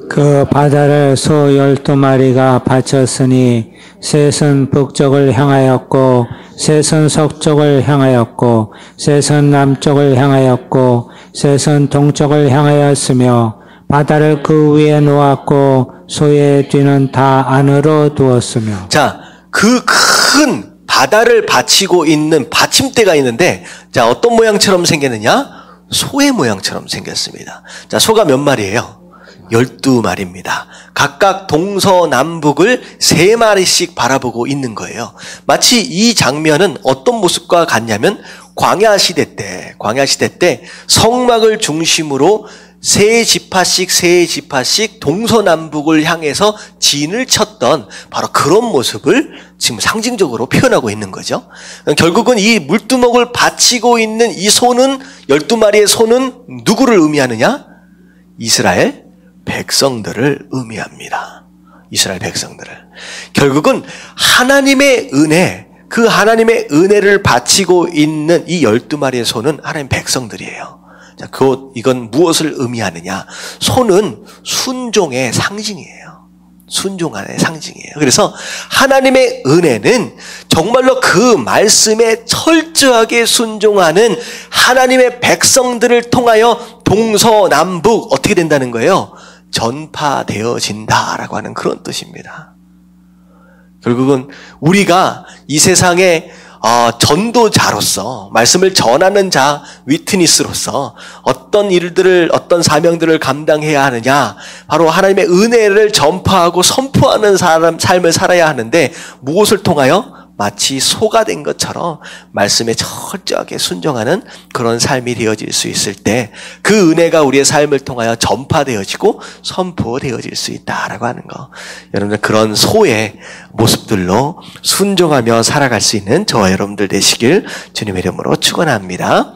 그 바다를 소 12마리가 바쳤으니 셋은 북쪽을 향하였고 셋은 서쪽을 향하였고 셋은 남쪽을 향하였고 셋은 동쪽을 향하였으며 바다를 그 위에 놓았고 소의 뒤는 다 안으로 두었으며. 자, 그 큰 바다를 받치고 있는 받침대가 있는데, 자, 어떤 모양처럼 생겼느냐? 소의 모양처럼 생겼습니다. 자, 소가 몇 마리예요? 12마리입니다. 각각 동서남북을 3마리씩 바라보고 있는 거예요. 마치 이 장면은 어떤 모습과 같냐면 광야 시대 때 성막을 중심으로 세 지파씩 동서남북을 향해서 진을 쳤던 바로 그런 모습을 지금 상징적으로 표현하고 있는 거죠. 결국은 이 물두멍을 받치고 있는 이 소는 12마리의 소는 누구를 의미하느냐? 이스라엘 백성들을 의미합니다. 이스라엘 백성들을. 결국은 하나님의 은혜, 그 하나님의 은혜를 바치고 있는 이 12마리의 소는 하나님 백성들이에요. 자, 이건 무엇을 의미하느냐? 소는 순종의 상징이에요. 순종의 상징이에요. 그래서 하나님의 은혜는 정말로 그 말씀에 철저하게 순종하는 하나님의 백성들을 통하여 동서남북 어떻게 된다는 거예요? 전파되어진다라고 하는 그런 뜻입니다. 결국은 우리가 이 세상에 전도자로서 말씀을 전하는 자, 위트니스로서 어떤 일들을, 어떤 사명들을 감당해야 하느냐? 바로 하나님의 은혜를 전파하고 선포하는 삶을 살아야 하는데 무엇을 통하여? 마치 소가 된 것처럼 말씀에 철저하게 순종하는 그런 삶이 되어질 수 있을 때 그 은혜가 우리의 삶을 통하여 전파되어지고 선포되어질 수 있다라고 하는 거. 여러분들 그런 소의 모습들로 순종하며 살아갈 수 있는 저와 여러분들 되시길 주님의 이름으로 축원합니다.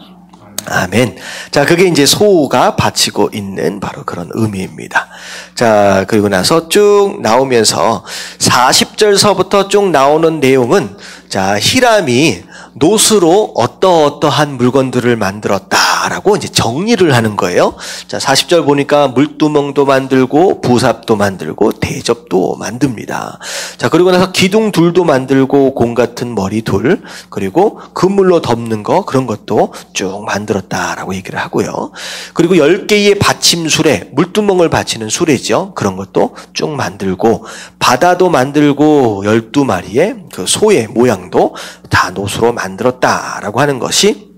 아멘. 자, 그게 이제 소가 바치고 있는 바로 그런 의미입니다. 자, 그리고 나서 쭉 나오면서 40절서부터 쭉 나오는 내용은, 자, 히람이 노스로 어떠한 물건들을 만들었다라고 이제 정리를 하는 거예요. 자, 40절 보니까 물두멍도 만들고 부삽도 만들고 대접도 만듭니다. 자, 그리고 나서 기둥둘도 만들고 공 같은 머리둘, 그리고 그물로 덮는 거 그런 것도 쭉 만들었다라고 얘기를 하고요. 그리고 10개의 받침수레, 물두멍을 받치는 수레죠. 그런 것도 쭉 만들고 바다도 만들고 12마리의 그 소의 모양도 다 노수로 만들었다라고 하는 것이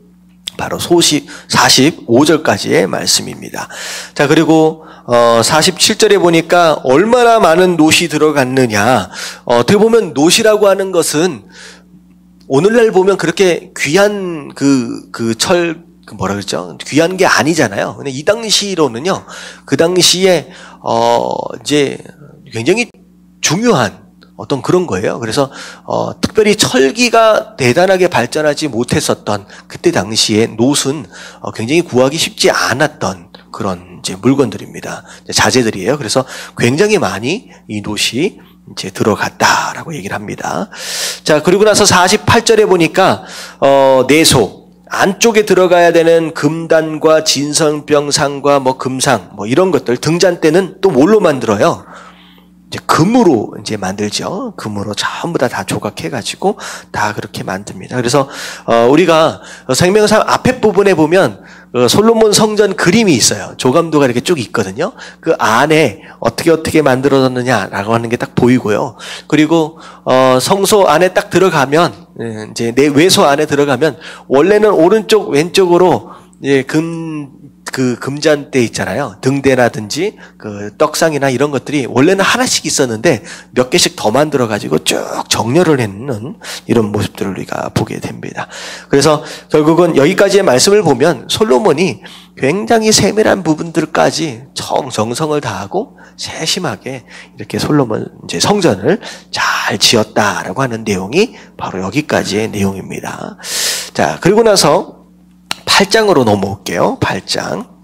바로 45절까지의 말씀입니다. 자, 그리고 47절에 보니까 얼마나 많은 놋이 들어갔느냐. 어떻게 보면 놋이라고 하는 것은 오늘날 보면 그렇게 귀한 뭐라 그랬죠? 귀한 게 아니잖아요. 근데 이 당시로는요, 그 당시에 이제 굉장히 중요한 어떤 그런 거예요. 그래서 특별히 철기가 대단하게 발전하지 못했었던 그때 당시에 놋은 굉장히 구하기 쉽지 않았던 그런 이제 물건들입니다. 자재들이에요. 그래서 굉장히 많이 이 놋이 이제 들어갔다라고 얘기를 합니다. 자, 그리고 나서 48절에 보니까 내소 안쪽에 들어가야 되는 금단과 진성병상과 금상 이런 것들 등잔대는 또 뭘로 만들어요? 이제 금으로 이제 만들죠. 금으로 전부 다 조각해가지고 다 그렇게 만듭니다. 그래서 우리가 생명사 앞에 부분에 보면 솔로몬 성전 그림이 있어요. 조감도가 이렇게 쭉 있거든요. 그 안에 어떻게 만들어졌느냐라고 하는 게 딱 보이고요. 그리고 성소 안에 딱 들어가면 이제 내 외소 안에 들어가면 원래는 오른쪽 왼쪽으로 그 금잔대 있잖아요. 등대라든지 그 떡상이나 이런 것들이 원래는 하나씩 있었는데 몇 개씩 더 만들어가지고 쭉 정렬을 했는 이런 모습들을 우리가 보게 됩니다. 그래서 결국은 여기까지의 말씀을 보면 솔로몬이 굉장히 세밀한 부분들까지 정성을 다하고 세심하게 이렇게 솔로몬 이제 성전을 잘 지었다라고 하는 내용이 바로 여기까지의 내용입니다. 자, 그리고 나서 8장으로 넘어올게요. 8장.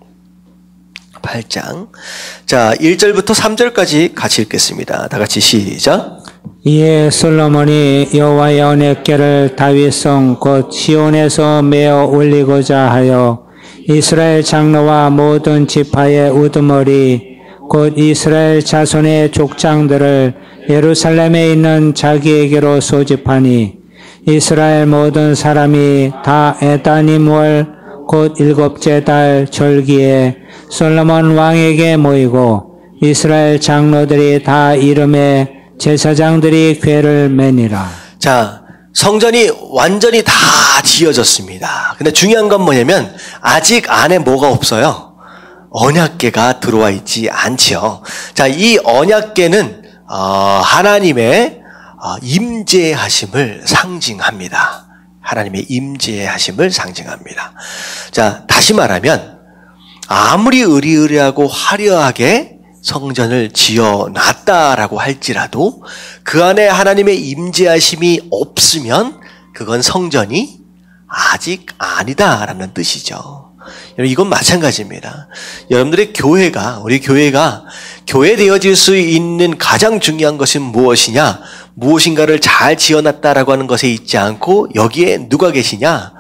자, 1절부터 3절까지 같이 읽겠습니다. 다 같이 시작. 이에 솔로몬이 여호와의 언약궤를 다윗성 곧 시온에서 메어 올리고자 하여 이스라엘 장로와 모든 지파의 우두머리 곧 이스라엘 자손의 족장들을 예루살렘에 있는 자기에게로 소집하니 이스라엘 모든 사람이 다 에다님월 곧 7째 달 절기에 솔로몬 왕에게 모이고 이스라엘 장로들이 다 이름에 제사장들이 궤를 매니라. 자, 성전이 완전히 다 지어졌습니다. 근데 중요한 건 뭐냐면 아직 안에 뭐가 없어요? 언약궤가 들어와 있지 않지요. 자, 이 언약궤는 하나님의 임재하심을 상징합니다. 하나님의 임재하심을 상징합니다. 자, 다시 말하면 아무리 의리의리하고 화려하게 성전을 지어놨다라고 할지라도 그 안에 하나님의 임재하심이 없으면 그건 성전이 아직 아니다라는 뜻이죠. 이건 마찬가지입니다. 여러분들의 우리 교회가 교회 되어질 수 있는 가장 중요한 것은 무엇이냐? 무엇인가를 잘 지어놨다라고 하는 것에 있지 않고 여기에 누가 계시냐?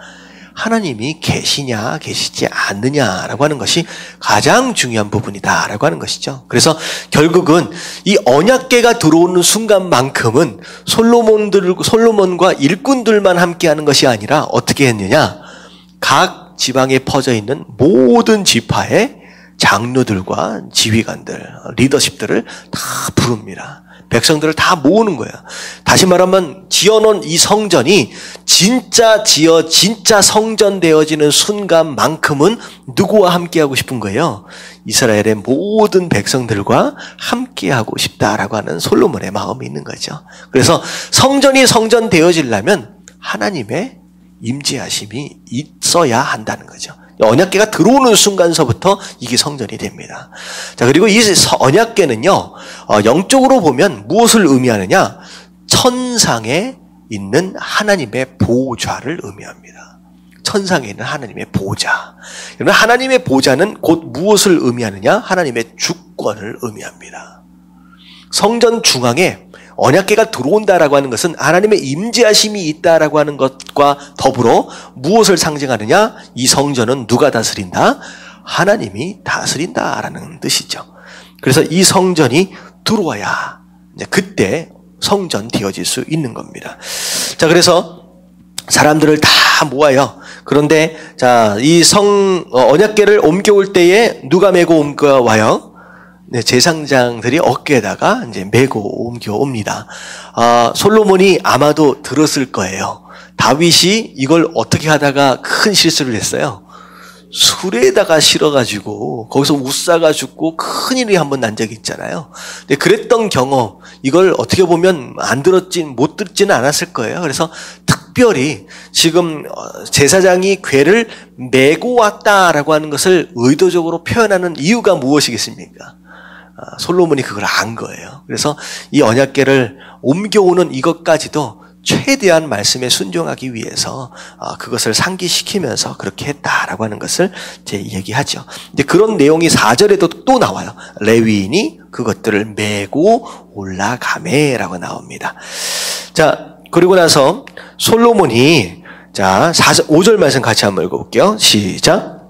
하나님이 계시냐 계시지 않느냐라고 하는 것이 가장 중요한 부분이다라고 하는 것이죠. 그래서 결국은 이 언약궤가 들어오는 순간만큼은 솔로몬과 일꾼들만 함께하는 것이 아니라 어떻게 했느냐? 각 지방에 퍼져 있는 모든 지파의 장로들과 지휘관들, 리더십들을 다 부릅니다. 백성들을 다 모으는 거예요. 다시 말하면 지어놓은 이 성전이 진짜 성전 되어지는 순간만큼은 누구와 함께하고 싶은 거예요? 이스라엘의 모든 백성들과 함께하고 싶다라고 하는 솔로몬의 마음이 있는 거죠. 그래서 성전이 성전 되어지려면 하나님의 임재하심이 있어야 한다는 거죠. 언약궤가 들어오는 순간서부터 이게 성전이 됩니다. 자, 그리고 이 언약궤는요, 영적으로 보면 무엇을 의미하느냐? 천상에 있는 하나님의 보좌를 의미합니다. 천상에 있는 하나님의 보좌. 그러면 하나님의 보좌는 곧 무엇을 의미하느냐? 하나님의 주권을 의미합니다. 성전 중앙에 언약궤가 들어온다라고 하는 것은 하나님의 임재하심이 있다라고 하는 것과 더불어 무엇을 상징하느냐? 이 성전은 누가 다스린다? 하나님이 다스린다라는 뜻이죠. 그래서 이 성전이 들어와야 이제 그때 성전 되어질 수 있는 겁니다. 자, 그래서 사람들을 다 모아요. 그런데 자, 이 언약궤를 옮겨올 때에 누가 메고 옮겨와요? 네, 제사장들이 어깨에다가 이제 메고 옮겨옵니다. 솔로몬이 아마도 들었을 거예요. 다윗이 이걸 어떻게 하다가 큰 실수를 했어요. 수레에다가 실어가지고 거기서 웃사가 죽고 큰일이 한번 난 적이 있잖아요. 근데 그랬던 경험, 이걸 어떻게 보면 못 듣지는 않았을 거예요. 그래서 특별히 지금 제사장이 궤를 메고 왔다라고 하는 것을 의도적으로 표현하는 이유가 무엇이겠습니까? 솔로몬이 그걸 안 거예요. 그래서 이 언약궤를 옮겨오는 이것까지도 최대한 말씀에 순종하기 위해서 그것을 상기시키면서 그렇게 했다라고 하는 것을 제 얘기하죠. 근데 그런 내용이 4절에도 또 나와요. 레위인이 그것들을 메고 올라가매라고 나옵니다. 자, 그리고 나서 솔로몬이 5절 말씀 같이 한번 읽어볼게요. 시작.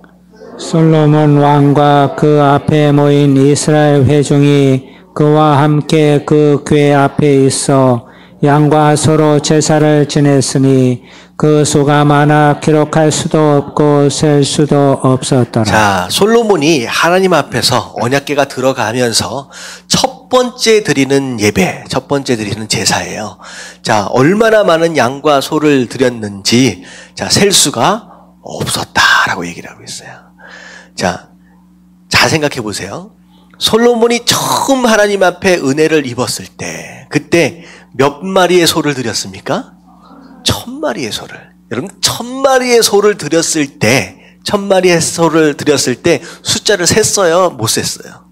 솔로몬 왕과 그 앞에 모인 이스라엘 회중이 그와 함께 그 궤 앞에 있어 양과 소로 제사를 지냈으니 그 수가 많아 기록할 수도 없고 셀 수도 없었더라. 자, 솔로몬이 하나님 앞에서 언약궤가 들어가면서 첫 번째 드리는 예배, 첫 번째 드리는 제사예요. 자, 얼마나 많은 양과 소를 드렸는지 셀 수가 없었다라고 라고 얘기를 하고 있어요. 자, 잘 생각해 보세요. 솔로몬이 처음 하나님 앞에 은혜를 입었을 때, 그때 몇 마리의 소를 드렸습니까? 1000마리의 소를. 여러분, 1000마리의 소를 드렸을 때, 1000마리의 소를 드렸을 때 숫자를 셌어요? 못 셌어요?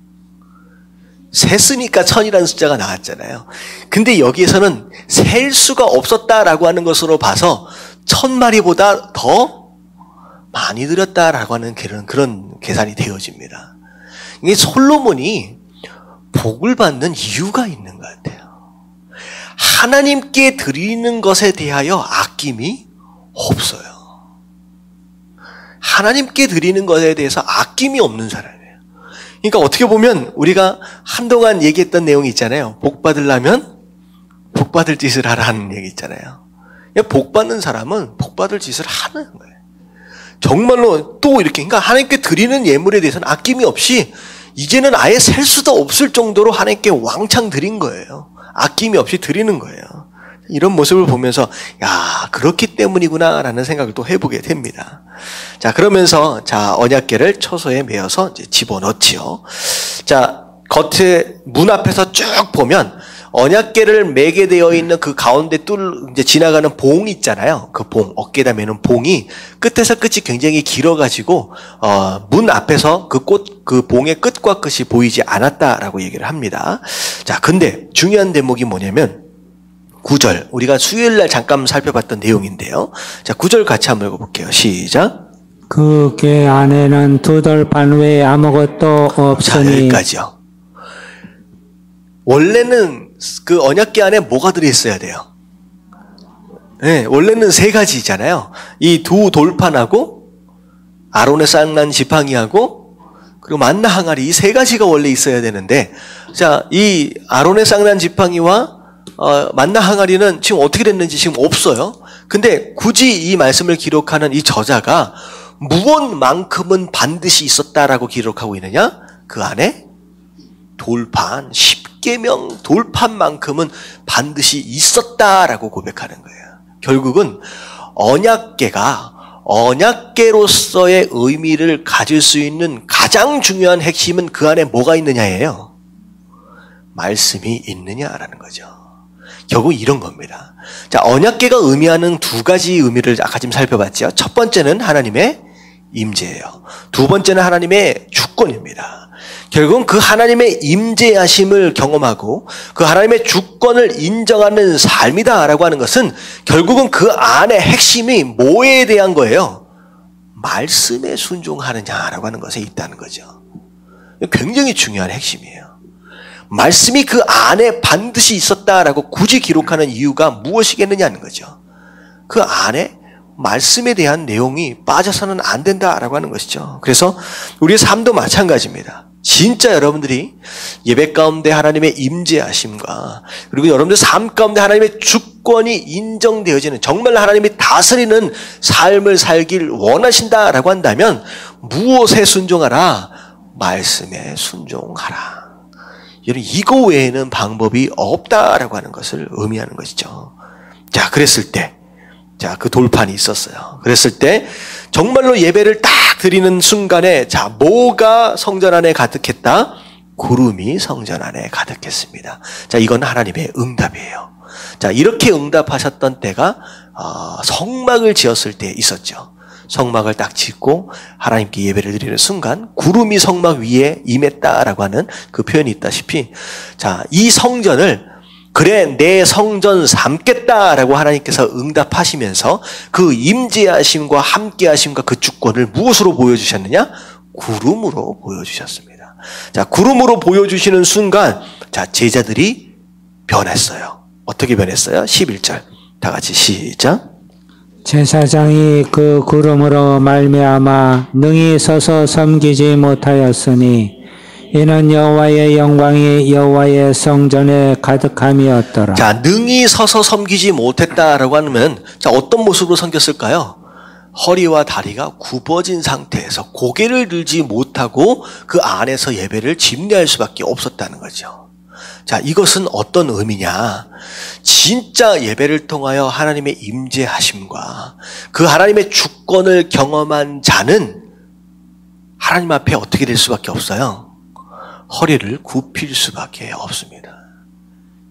셌으니까 1000이라는 숫자가 나왔잖아요. 근데 여기에서는 셀 수가 없었다라고 하는 것으로 봐서 1000마리보다 더 많이 드렸다라고 하는 그런 계산이 되어집니다. 이게 솔로몬이 복을 받는 이유가 있는 것 같아요. 하나님께 드리는 것에 대하여 아낌이 없어요. 하나님께 드리는 것에 대해서 아낌이 없는 사람이에요. 그러니까 어떻게 보면 우리가 한동안 얘기했던 내용이 있잖아요. 복 받으려면 복 받을 짓을 하라는 얘기 있잖아요. 복 받는 사람은 복 받을 짓을 하는 거예요. 정말로 또 이렇게, 그러니까 하나님께 드리는 예물에 대해서는 아낌이 없이 이제는 아예 셀 수도 없을 정도로 하나님께 왕창 드린 거예요. 아낌이 없이 드리는 거예요. 이런 모습을 보면서 야, 그렇기 때문이구나 라는 생각을 또 해보게 됩니다. 자, 그러면서 자, 언약궤를 처소에 메어서 이제 집어넣지요. 자, 겉에 문 앞에서 쭉 보면 언약궤를 매게 되어 있는 그 가운데 이제 지나가는 봉 있잖아요. 그 봉, 어깨에다 매는 봉이 끝에서 끝이 굉장히 길어가지고 문 앞에서 그 봉의 끝과 끝이 보이지 않았다라고 얘기를 합니다. 자, 근데 중요한 대목이 뭐냐면 9절, 우리가 수요일날 잠깐 살펴봤던 내용인데요. 자, 9절 같이 한번 읽어볼게요. 시작. 그 궤 안에는 두 돌판 외에 아무것도 자, 없으니. 여기까지요. 원래는 그 언약궤 안에 뭐가 들어있어야 돼요? 네, 원래는 세 가지잖아요. 이 두 돌판하고 아론의 쌍난 지팡이하고 그리고 만나 항아리, 이 세 가지가 원래 있어야 되는데, 자, 이 아론의 쌍난 지팡이와 만나 항아리는 지금 어떻게 됐는지 지금 없어요. 근데 굳이 이 말씀을 기록하는 이 저자가 무엇만큼은 반드시 있었다라고 기록하고 있느냐? 그 안에 돌판, 10계명 돌판만큼은 반드시 있었다라고 고백하는 거예요. 결국은 언약궤로서의 의미를 가질 수 있는 가장 중요한 핵심은 그 안에 뭐가 있느냐예요. 말씀이 있느냐라는 거죠. 결국 이런 겁니다. 자, 언약궤가 의미하는 두 가지 의미를 아까 지금 살펴봤죠. 첫 번째는 하나님의 임재예요. 두 번째는 하나님의 주권입니다. 결국은 그 하나님의 임재하심을 경험하고 그 하나님의 주권을 인정하는 삶이다라고 하는 것은 결국은 그 안에 핵심이 뭐에 대한 거예요? 말씀에 순종하느냐라고 하는 것에 있다는 거죠. 굉장히 중요한 핵심이에요. 말씀이 그 안에 반드시 있었다라고 굳이 기록하는 이유가 무엇이겠느냐는 거죠. 그 안에 말씀에 대한 내용이 빠져서는 안 된다라고 하는 것이죠. 그래서 우리의 삶도 마찬가지입니다. 진짜 여러분들이 예배 가운데 하나님의 임재하심과 그리고 여러분들 삶 가운데 하나님의 주권이 인정되어지는, 정말 하나님이 다스리는 삶을 살길 원하신다라고 한다면 무엇에 순종하라? 말씀에 순종하라. 여러분, 이거 외에는 방법이 없다라고 하는 것을 의미하는 것이죠. 자, 그랬을 때, 자, 그 돌판이 있었어요. 그랬을 때 정말로 예배를 딱 드리는 순간에, 자, 뭐가 성전 안에 가득했다? 구름이 성전 안에 가득했습니다. 자, 이건 하나님의 응답이에요. 자, 이렇게 응답하셨던 때가 성막을 지었을 때 있었죠. 성막을 딱 짓고 하나님께 예배를 드리는 순간 구름이 성막 위에 임했다라고 하는 그 표현이 있다시피, 자, 이 성전을 그래 내 성전 삼겠다라고 하나님께서 응답하시면서 그 임재하심과 함께하심과 그 주권을 무엇으로 보여주셨느냐? 구름으로 보여주셨습니다. 자, 구름으로 보여주시는 순간, 자, 제자들이 변했어요. 어떻게 변했어요? 11절 다 같이 시작. 제사장이 그 구름으로 말미암아 능히 서서 섬기지 못하였으니 이는 여호와의 영광이 여호와의 성전에 가득함이었더라. 자, 능히 서서 섬기지 못했다라고 하면, 자, 어떤 모습으로 섬겼을까요? 허리와 다리가 굽어진 상태에서 고개를 들지 못하고 그 안에서 예배를 집례할 수밖에 없었다는 거죠. 자, 이것은 어떤 의미냐? 진짜 예배를 통하여 하나님의 임재하심과 그 하나님의 주권을 경험한 자는 하나님 앞에 어떻게 될 수밖에 없어요? 허리를 굽힐 수밖에 없습니다.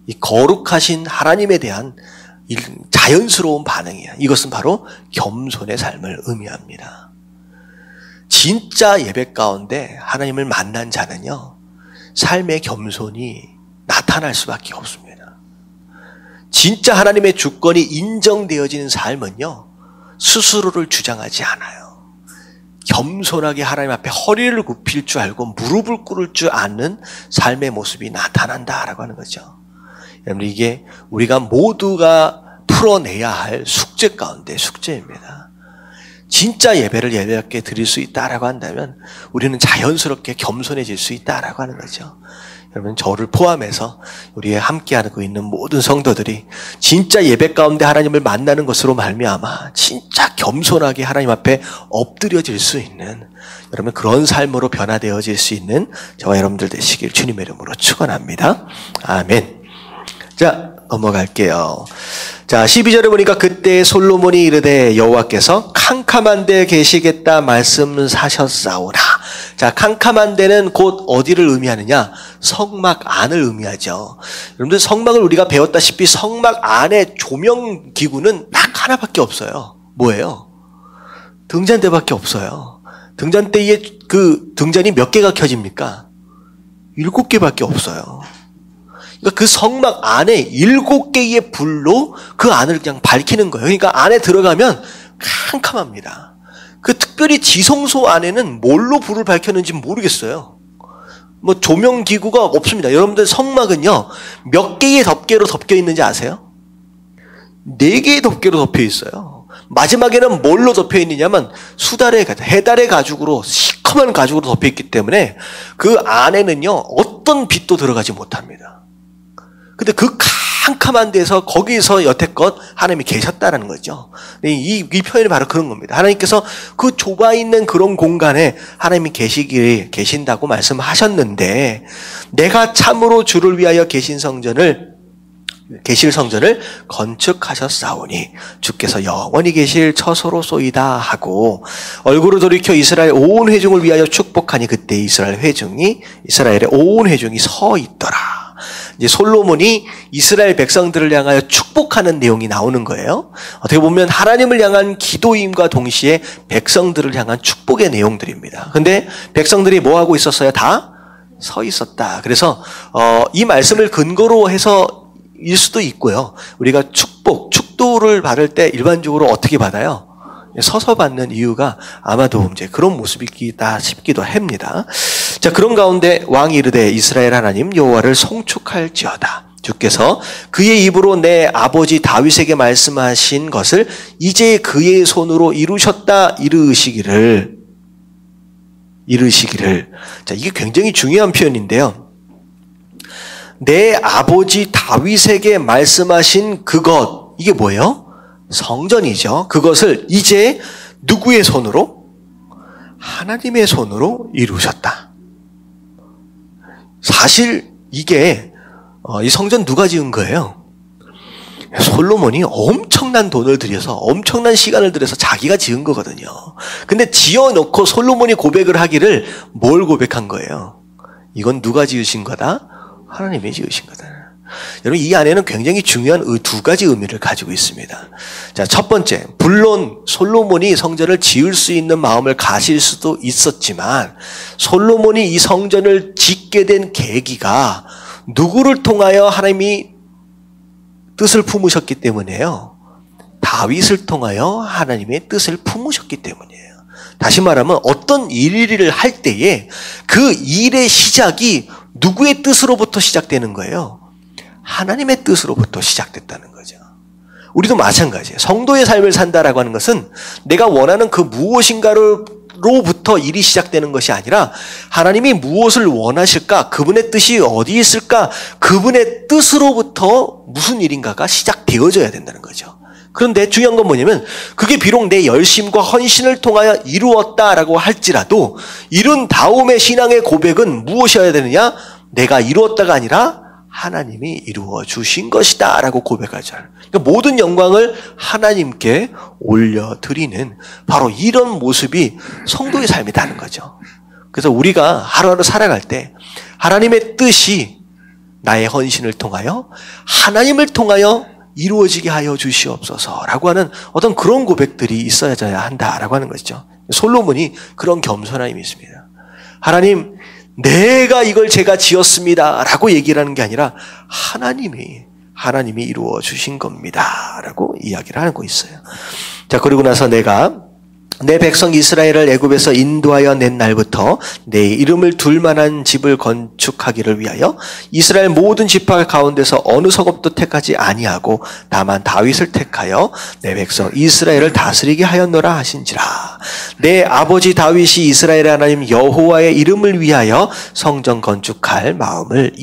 이 거룩하신 하나님에 대한 자연스러운 반응이야. 이것은 바로 겸손의 삶을 의미합니다. 진짜 예배 가운데 하나님을 만난 자는요, 삶의 겸손이 나타날 수밖에 없습니다. 진짜 하나님의 주권이 인정되어지는 삶은요, 스스로를 주장하지 않아요. 겸손하게 하나님 앞에 허리를 굽힐 줄 알고 무릎을 꿇을 줄 아는 삶의 모습이 나타난다라고 하는 거죠. 여러분, 이게 우리가 모두가 풀어내야 할 숙제 가운데 숙제입니다. 진짜 예배를 예배롭게 드릴 수 있다라고 한다면 우리는 자연스럽게 겸손해질 수 있다라고 하는 거죠. 여러분, 저를 포함해서 우리 함께하고 있는 모든 성도들이 진짜 예배 가운데 하나님을 만나는 것으로 말미암아 진짜 겸손하게 하나님 앞에 엎드려질 수 있는, 여러분, 그런 삶으로 변화되어질 수 있는 저와 여러분들 되시길 주님의 이름으로 축원합니다. 아멘. 자, 넘어갈게요. 자, 12절에 보니까 그때 솔로몬이 이르되 여호와께서 캄캄한 데 계시겠다 말씀하셨사오나. 자, 캄캄한 데는 곧 어디를 의미하느냐? 성막 안을 의미하죠. 여러분들, 성막을 우리가 배웠다시피 성막 안에 조명 기구는 딱 하나밖에 없어요. 뭐예요? 등잔대밖에 없어요. 등잔대에 그 등잔이 몇 개가 켜집니까? 7개밖에 없어요. 그러니까 그 성막 안에 7개의 불로 그 안을 그냥 밝히는 거예요. 그러니까 안에 들어가면 캄캄합니다. 그 특별히 지성소 안에는 뭘로 불을 밝혔는지 모르겠어요. 뭐 조명 기구가 없습니다. 여러분들, 성막은요, 몇 개의 덮개로 덮여 있는지 아세요? 4개의 덮개로 덮여 있어요. 마지막에는 뭘로 덮여 있느냐면 수달의 가죽, 해달의 가죽으로, 시커먼 가죽으로 덮여 있기 때문에 그 안에는요, 어떤 빛도 들어가지 못합니다. 근데 그 캄캄한 데서 거기서 여태껏 하나님이 계셨다는 거죠. 이 표현이 바로 그런 겁니다. 하나님께서 그 좁아 있는 그런 공간에 하나님이 계신다고 말씀하셨는데, 내가 참으로 주를 위하여 계실 성전을 건축하셨사오니 주께서 영원히 계실 처소로 쏘이다 하고 얼굴을 돌이켜 이스라엘 온 회중을 위하여 축복하니 그때 이스라엘의 온 회중이 서 있더라. 이제 솔로몬이 이스라엘 백성들을 향하여 축복하는 내용이 나오는 거예요. 어떻게 보면 하나님을 향한 기도임과 동시에 백성들을 향한 축복의 내용들입니다. 근데 백성들이 뭐 하고 있었어요? 다 서 있었다. 그래서 이 말씀을 근거로 해서 일 수도 있고요. 우리가 축도를 받을 때 일반적으로 어떻게 받아요? 서서 받는 이유가 아마도 이제 그런 모습이다 싶기도 합니다. 자, 그런 가운데 왕이 이르되 이스라엘 하나님 여호와를 송축할지어다. 주께서 그의 입으로 내 아버지 다윗에게 말씀하신 것을 이제 그의 손으로 이루셨다 이르시기를. 자, 이게 굉장히 중요한 표현인데요. 내 아버지 다윗에게 말씀하신 그것, 이게 뭐예요? 성전이죠. 그것을 이제 누구의 손으로? 하나님의 손으로 이루셨다. 사실 이게 이 성전 누가 지은 거예요? 솔로몬이 엄청난 돈을 들여서 엄청난 시간을 들여서 자기가 지은 거거든요. 근데 지어놓고 솔로몬이 고백을 하기를 뭘 고백한 거예요? 이건 누가 지으신 거다? 하나님이 지으신 거다. 여러분, 이 안에는 굉장히 중요한 2가지 의미를 가지고 있습니다. 자, 첫 번째, 물론 솔로몬이 성전을 지을 수 있는 마음을 가질 수도 있었지만 솔로몬이 이 성전을 짓게 된 계기가 누구를 통하여 하나님이 뜻을 품으셨기 때문에요. 다윗을 통하여 하나님의 뜻을 품으셨기 때문이에요. 다시 말하면 어떤 일을 할 때에 그 일의 시작이 누구의 뜻으로부터 시작되는 거예요? 하나님의 뜻으로부터 시작됐다는 거죠. 우리도 마찬가지예요. 성도의 삶을 산다라고 하는 것은 내가 원하는 그 무엇인가로부터 일이 시작되는 것이 아니라 하나님이 무엇을 원하실까? 그분의 뜻이 어디 있을까? 그분의 뜻으로부터 무슨 일인가가 시작되어져야 된다는 거죠. 그런데 중요한 건 뭐냐면 그게 비록 내 열심과 헌신을 통하여 이루었다라고 할지라도 이룬 다음의 신앙의 고백은 무엇이어야 되느냐? 내가 이루었다가 아니라 하나님이 이루어 주신 것이다 라고 고백하죠. 그러니까 모든 영광을 하나님께 올려드리는 바로 이런 모습이 성도의 삶이라는 거죠. 그래서 우리가 하루하루 살아갈 때 하나님의 뜻이 나의 헌신을 통하여 하나님을 통하여 이루어지게 하여 주시옵소서라고 하는 어떤 그런 고백들이 있어야 한다라고 하는 것이죠. 솔로몬이 그런 겸손함이 있습니다. 하나님, 내가 이걸 제가 지었습니다 라고 얘기를 하는 게 아니라 하나님이 이루어 주신 겁니다 라고 이야기를 하고 있어요. 자, 그리고 나서 내가 내 백성 이스라엘을 애굽에서 인도하여 낸 날부터 내 이름을 둘 만한 집을 건축하기를 위하여 이스라엘 모든 지파 가운데서 어느 성읍도 택하지 아니하고 다만 다윗을 택하여 내 백성 이스라엘을 다스리게 하였노라 하신지라. 내 아버지 다윗이 이스라엘의 하나님 여호와의 이름을 위하여 성전 건축할 마음을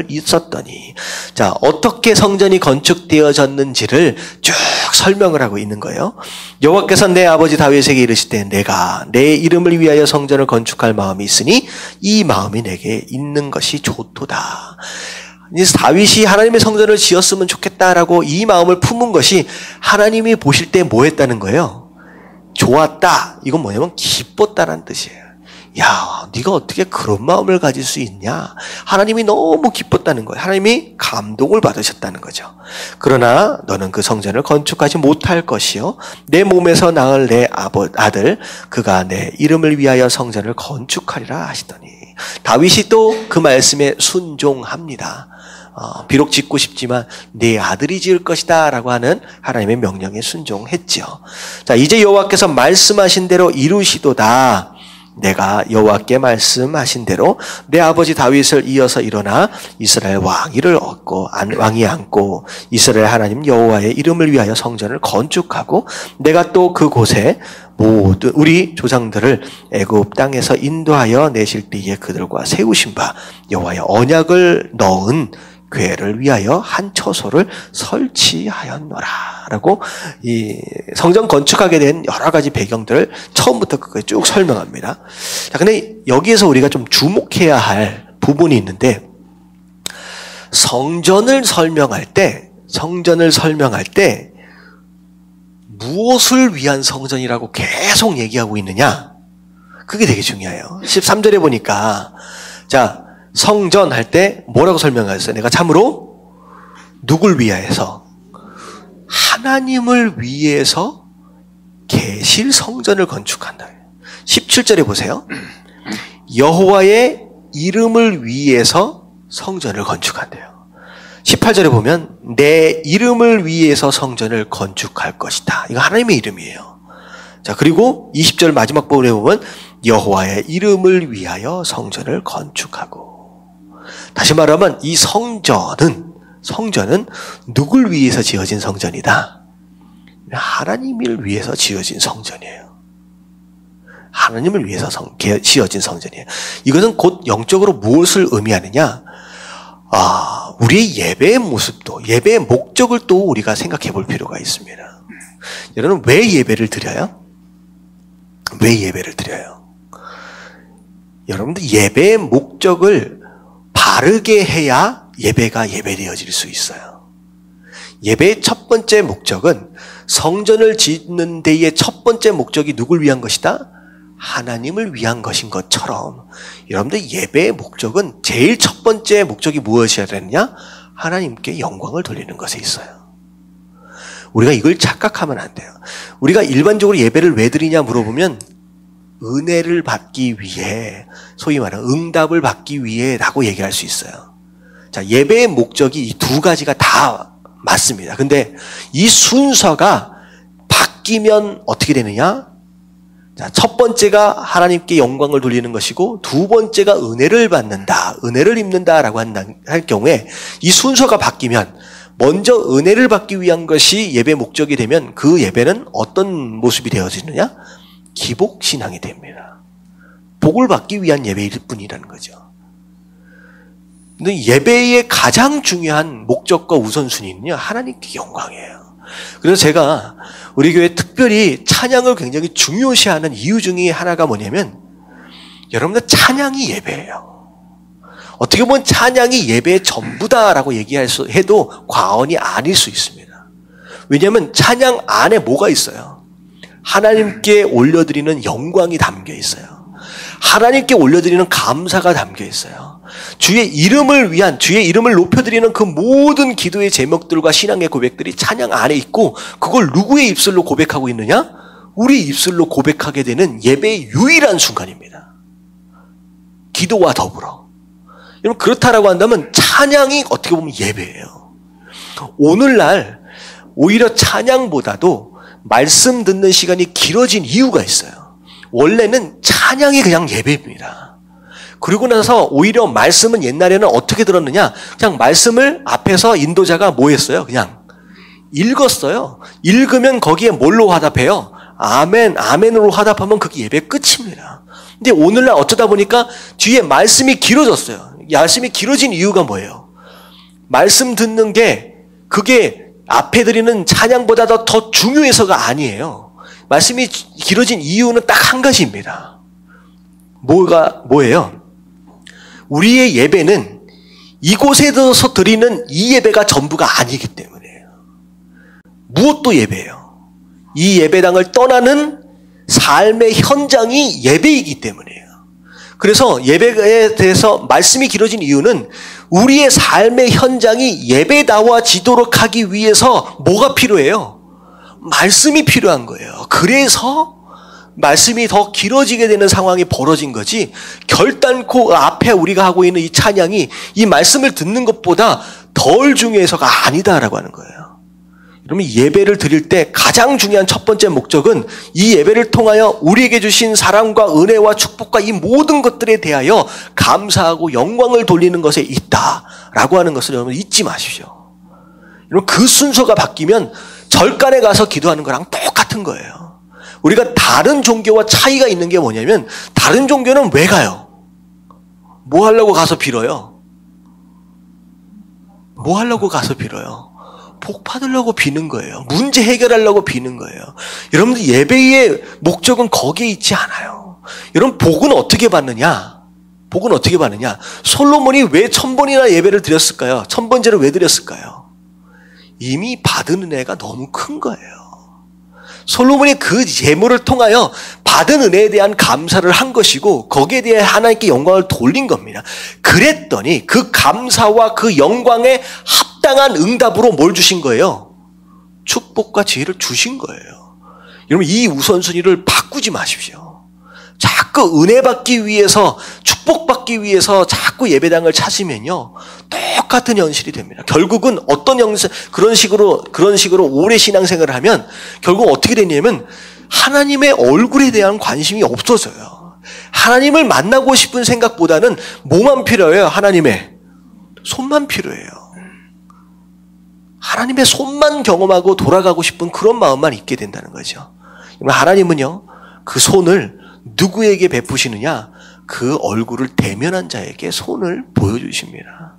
있었더니, 자, 어떻게 성전이 건축되어졌는지를 쭉 설명을 하고 있는 거예요. 여호와께서 내 아버지 다윗에게 이르시되 내가 내 이름을 위하여 성전을 건축할 마음이 있으니 이 마음이 내게 있는 것이 좋도다. 다윗이 하나님의 성전을 지었으면 좋겠다라고 이 마음을 품은 것이 하나님이 보실 때 뭐 했다는 거예요? 좋았다. 이건 뭐냐면 기뻤다는 뜻이에요. 야, 네가 어떻게 그런 마음을 가질 수 있냐? 하나님이 너무 기뻤다는 거예요. 하나님이 감동을 받으셨다는 거죠. 그러나 너는 그 성전을 건축하지 못할 것이요 내 몸에서 낳을 내 아들 그가 내 이름을 위하여 성전을 건축하리라 하시더니, 다윗이 또 그 말씀에 순종합니다. 비록 짓고 싶지만 네 아들이 지을 것이다 라고 하는 하나님의 명령에 순종했죠. 자, 이제 여호와께서 말씀하신 대로 이루시도다. 내가 여호와께 말씀하신 대로 내 아버지 다윗을 이어서 일어나 이스라엘 왕위를 얻고 왕위에 앉고 이스라엘 하나님 여호와의 이름을 위하여 성전을 건축하고, 내가 또 그곳에 모든 우리 조상들을 애굽 땅에서 인도하여 내실 때에 그들과 세우신 바 여호와의 언약을 넣은 궤를 위하여 한 처소를 설치하였노라 라고 이 성전 건축하게 된 여러 가지 배경들을 처음부터 끝까지 쭉 설명합니다. 자, 근데 여기에서 우리가 좀 주목해야 할 부분이 있는데, 성전을 설명할 때 무엇을 위한 성전이라고 계속 얘기하고 있느냐? 그게 되게 중요해요. 13절에 보니까, 자, 성전 할 때 뭐라고 설명하셨어요? 내가 참으로 누굴 위하여서? 하나님을 위해서 계실 성전을 건축한다. 17절에 보세요. 여호와의 이름을 위해서 성전을 건축한대요. 18절에 보면 내 이름을 위해서 성전을 건축할 것이다. 이거 하나님의 이름이에요. 자, 그리고 20절 마지막 부분에 보면 여호와의 이름을 위하여 성전을 건축하고. 다시 말하면 이 성전은 누굴 위해서 지어진 성전이다? 하나님을 위해서 지어진 성전이에요. 하나님을 위해서 지어진 성전이에요. 이것은 곧 영적으로 무엇을 의미하느냐? 우리의 예배의 모습도, 예배의 목적을 또 우리가 생각해 볼 필요가 있습니다. 여러분, 왜 예배를 드려요? 왜 예배를 드려요? 여러분들 예배의 목적을 바르게 해야 예배가 예배되어질 수 있어요. 예배의 첫 번째 목적은, 성전을 짓는 데의 첫 번째 목적이 누굴 위한 것이다? 하나님을 위한 것인 것처럼, 여러분들 예배의 목적은 제일 첫 번째 목적이 무엇이어야 되느냐? 하나님께 영광을 돌리는 것에 있어요. 우리가 이걸 착각하면 안 돼요. 우리가 일반적으로 예배를 왜 드리냐 물어보면 은혜를 받기 위해, 소위 말하는 응답을 받기 위해라고 얘기할 수 있어요. 자, 예배의 목적이 이 두 가지가 다 맞습니다. 근데 이 순서가 바뀌면 어떻게 되느냐? 자, 첫 번째가 하나님께 영광을 돌리는 것이고, 두 번째가 은혜를 받는다, 은혜를 입는다라고 할 경우에 이 순서가 바뀌면, 먼저 은혜를 받기 위한 것이 예배 목적이 되면 그 예배는 어떤 모습이 되어지느냐? 기복신앙이 됩니다. 복을 받기 위한 예배일 뿐이라는 거죠. 근데 예배의 가장 중요한 목적과 우선순위는요, 하나님께 영광이에요. 그래서 제가 우리 교회 특별히 찬양을 굉장히 중요시하는 이유 중에 하나가 뭐냐면, 여러분들 찬양이 예배예요. 어떻게 보면 찬양이 예배의 전부다라고 해도 과언이 아닐 수 있습니다. 왜냐하면 찬양 안에 뭐가 있어요? 하나님께 올려드리는 영광이 담겨 있어요. 하나님께 올려드리는 감사가 담겨 있어요. 주의 이름을 높여드리는 그 모든 기도의 제목들과 신앙의 고백들이 찬양 안에 있고, 그걸 누구의 입술로 고백하고 있느냐? 우리 입술로 고백하게 되는 예배의 유일한 순간입니다. 기도와 더불어. 여러분, 그렇다라고 한다면 찬양이 어떻게 보면 예배예요. 오늘날 오히려 찬양보다도 말씀 듣는 시간이 길어진 이유가 있어요. 원래는 찬양이 그냥 예배입니다. 그리고 나서 오히려 말씀은 옛날에는 어떻게 들었느냐? 그냥 말씀을 앞에서 인도자가 뭐 했어요? 그냥 읽었어요. 읽으면 거기에 뭘로 화답해요? 아멘, 아멘으로 화답하면 그게 예배 끝입니다. 근데 오늘날 어쩌다 보니까 뒤에 말씀이 길어졌어요. 말씀이 길어진 이유가 뭐예요? 말씀 듣는 게 그게 앞에 드리는 찬양보다 더 중요해서가 아니에요. 말씀이 길어진 이유는 딱 한 가지입니다. 뭐예요? 우리의 예배는 이곳에서 드리는 이 예배가 전부가 아니기 때문이에요. 무엇도 예배예요. 이 예배당을 떠나는 삶의 현장이 예배이기 때문이에요. 그래서 예배에 대해서 말씀이 길어진 이유는 우리의 삶의 현장이 예배다워지도록 하기 위해서 뭐가 필요해요? 말씀이 필요한 거예요. 그래서 말씀이 더 길어지게 되는 상황이 벌어진 거지, 결단코 앞에 우리가 하고 있는 이 찬양이 이 말씀을 듣는 것보다 덜 중요해서가 아니다라고 하는 거예요. 그러면 예배를 드릴 때 가장 중요한 첫 번째 목적은 이 예배를 통하여 우리에게 주신 사랑과 은혜와 축복과 이 모든 것들에 대하여 감사하고 영광을 돌리는 것에 있다라고 하는 것을 여러분 잊지 마십시오. 여러분, 그 순서가 바뀌면 절간에 가서 기도하는 거랑 똑같은 거예요. 우리가 다른 종교와 차이가 있는 게 뭐냐면, 다른 종교는 왜 가요? 뭐 하려고 가서 빌어요? 뭐 하려고 가서 빌어요? 복 받으려고 비는 거예요. 문제 해결하려고 비는 거예요. 여러분들, 예배의 목적은 거기에 있지 않아요. 여러분, 복은 어떻게 받느냐? 복은 어떻게 받느냐? 솔로몬이 왜 1000번이나 예배를 드렸을까요? 1000번제를 왜 드렸을까요? 이미 받은 은혜가 너무 큰 거예요. 솔로몬이 그 예물을 통하여 받은 은혜에 대한 감사를 한 것이고, 거기에 대해 하나님께 영광을 돌린 겁니다. 그랬더니 그 감사와 그 영광에 합당한 응답으로 뭘 주신 거예요? 축복과 지혜를 주신 거예요. 여러분, 이 우선순위를 바꾸지 마십시오. 자꾸 은혜 받기 위해서, 축복받기 위해서 자꾸 예배당을 찾으면요, 똑같은 현실이 됩니다. 결국은 어떤 그런 식으로 오래 신앙생활을 하면 결국 어떻게 되냐면 하나님의 얼굴에 대한 관심이 없어져요. 하나님을 만나고 싶은 생각보다는 뭐만 필요해요? 하나님의 손만 필요해요. 하나님의 손만 경험하고 돌아가고 싶은 그런 마음만 있게 된다는 거죠. 하나님은요, 그 손을 누구에게 베푸시느냐? 그 얼굴을 대면한 자에게 손을 보여주십니다.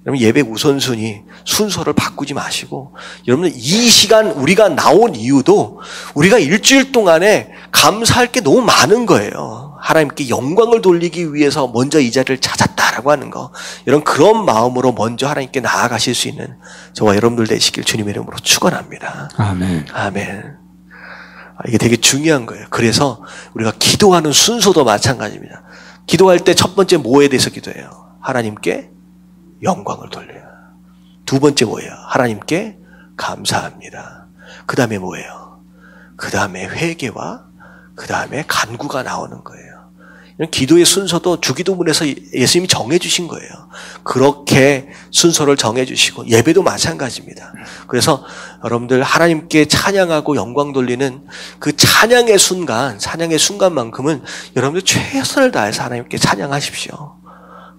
여러분, 예배 우선순위, 순서를 바꾸지 마시고, 여러분들 이 시간 우리가 나온 이유도 우리가 일주일 동안에 감사할 게 너무 많은 거예요. 하나님께 영광을 돌리기 위해서 먼저 이 자리를 찾았다라고 하는 거. 여러분, 그런 마음으로 먼저 하나님께 나아가실 수 있는 저와 여러분들 되시길 주님의 이름으로 축원합니다. 아멘. 아멘. 이게 되게 중요한 거예요. 그래서 우리가 기도하는 순서도 마찬가지입니다. 기도할 때 첫 번째 뭐에 대해서 기도해요? 하나님께 영광을 돌려요. 두 번째 뭐예요? 하나님께 감사합니다. 그 다음에 뭐예요? 그 다음에 회개와 그 다음에 간구가 나오는 거예요. 이런 기도의 순서도 주기도문에서 예수님이 정해주신 거예요. 그렇게 순서를 정해주시고, 예배도 마찬가지입니다. 그래서 여러분들 하나님께 찬양하고 영광 돌리는 그 찬양의 순간만큼은 여러분들 최선을 다해서 하나님께 찬양하십시오.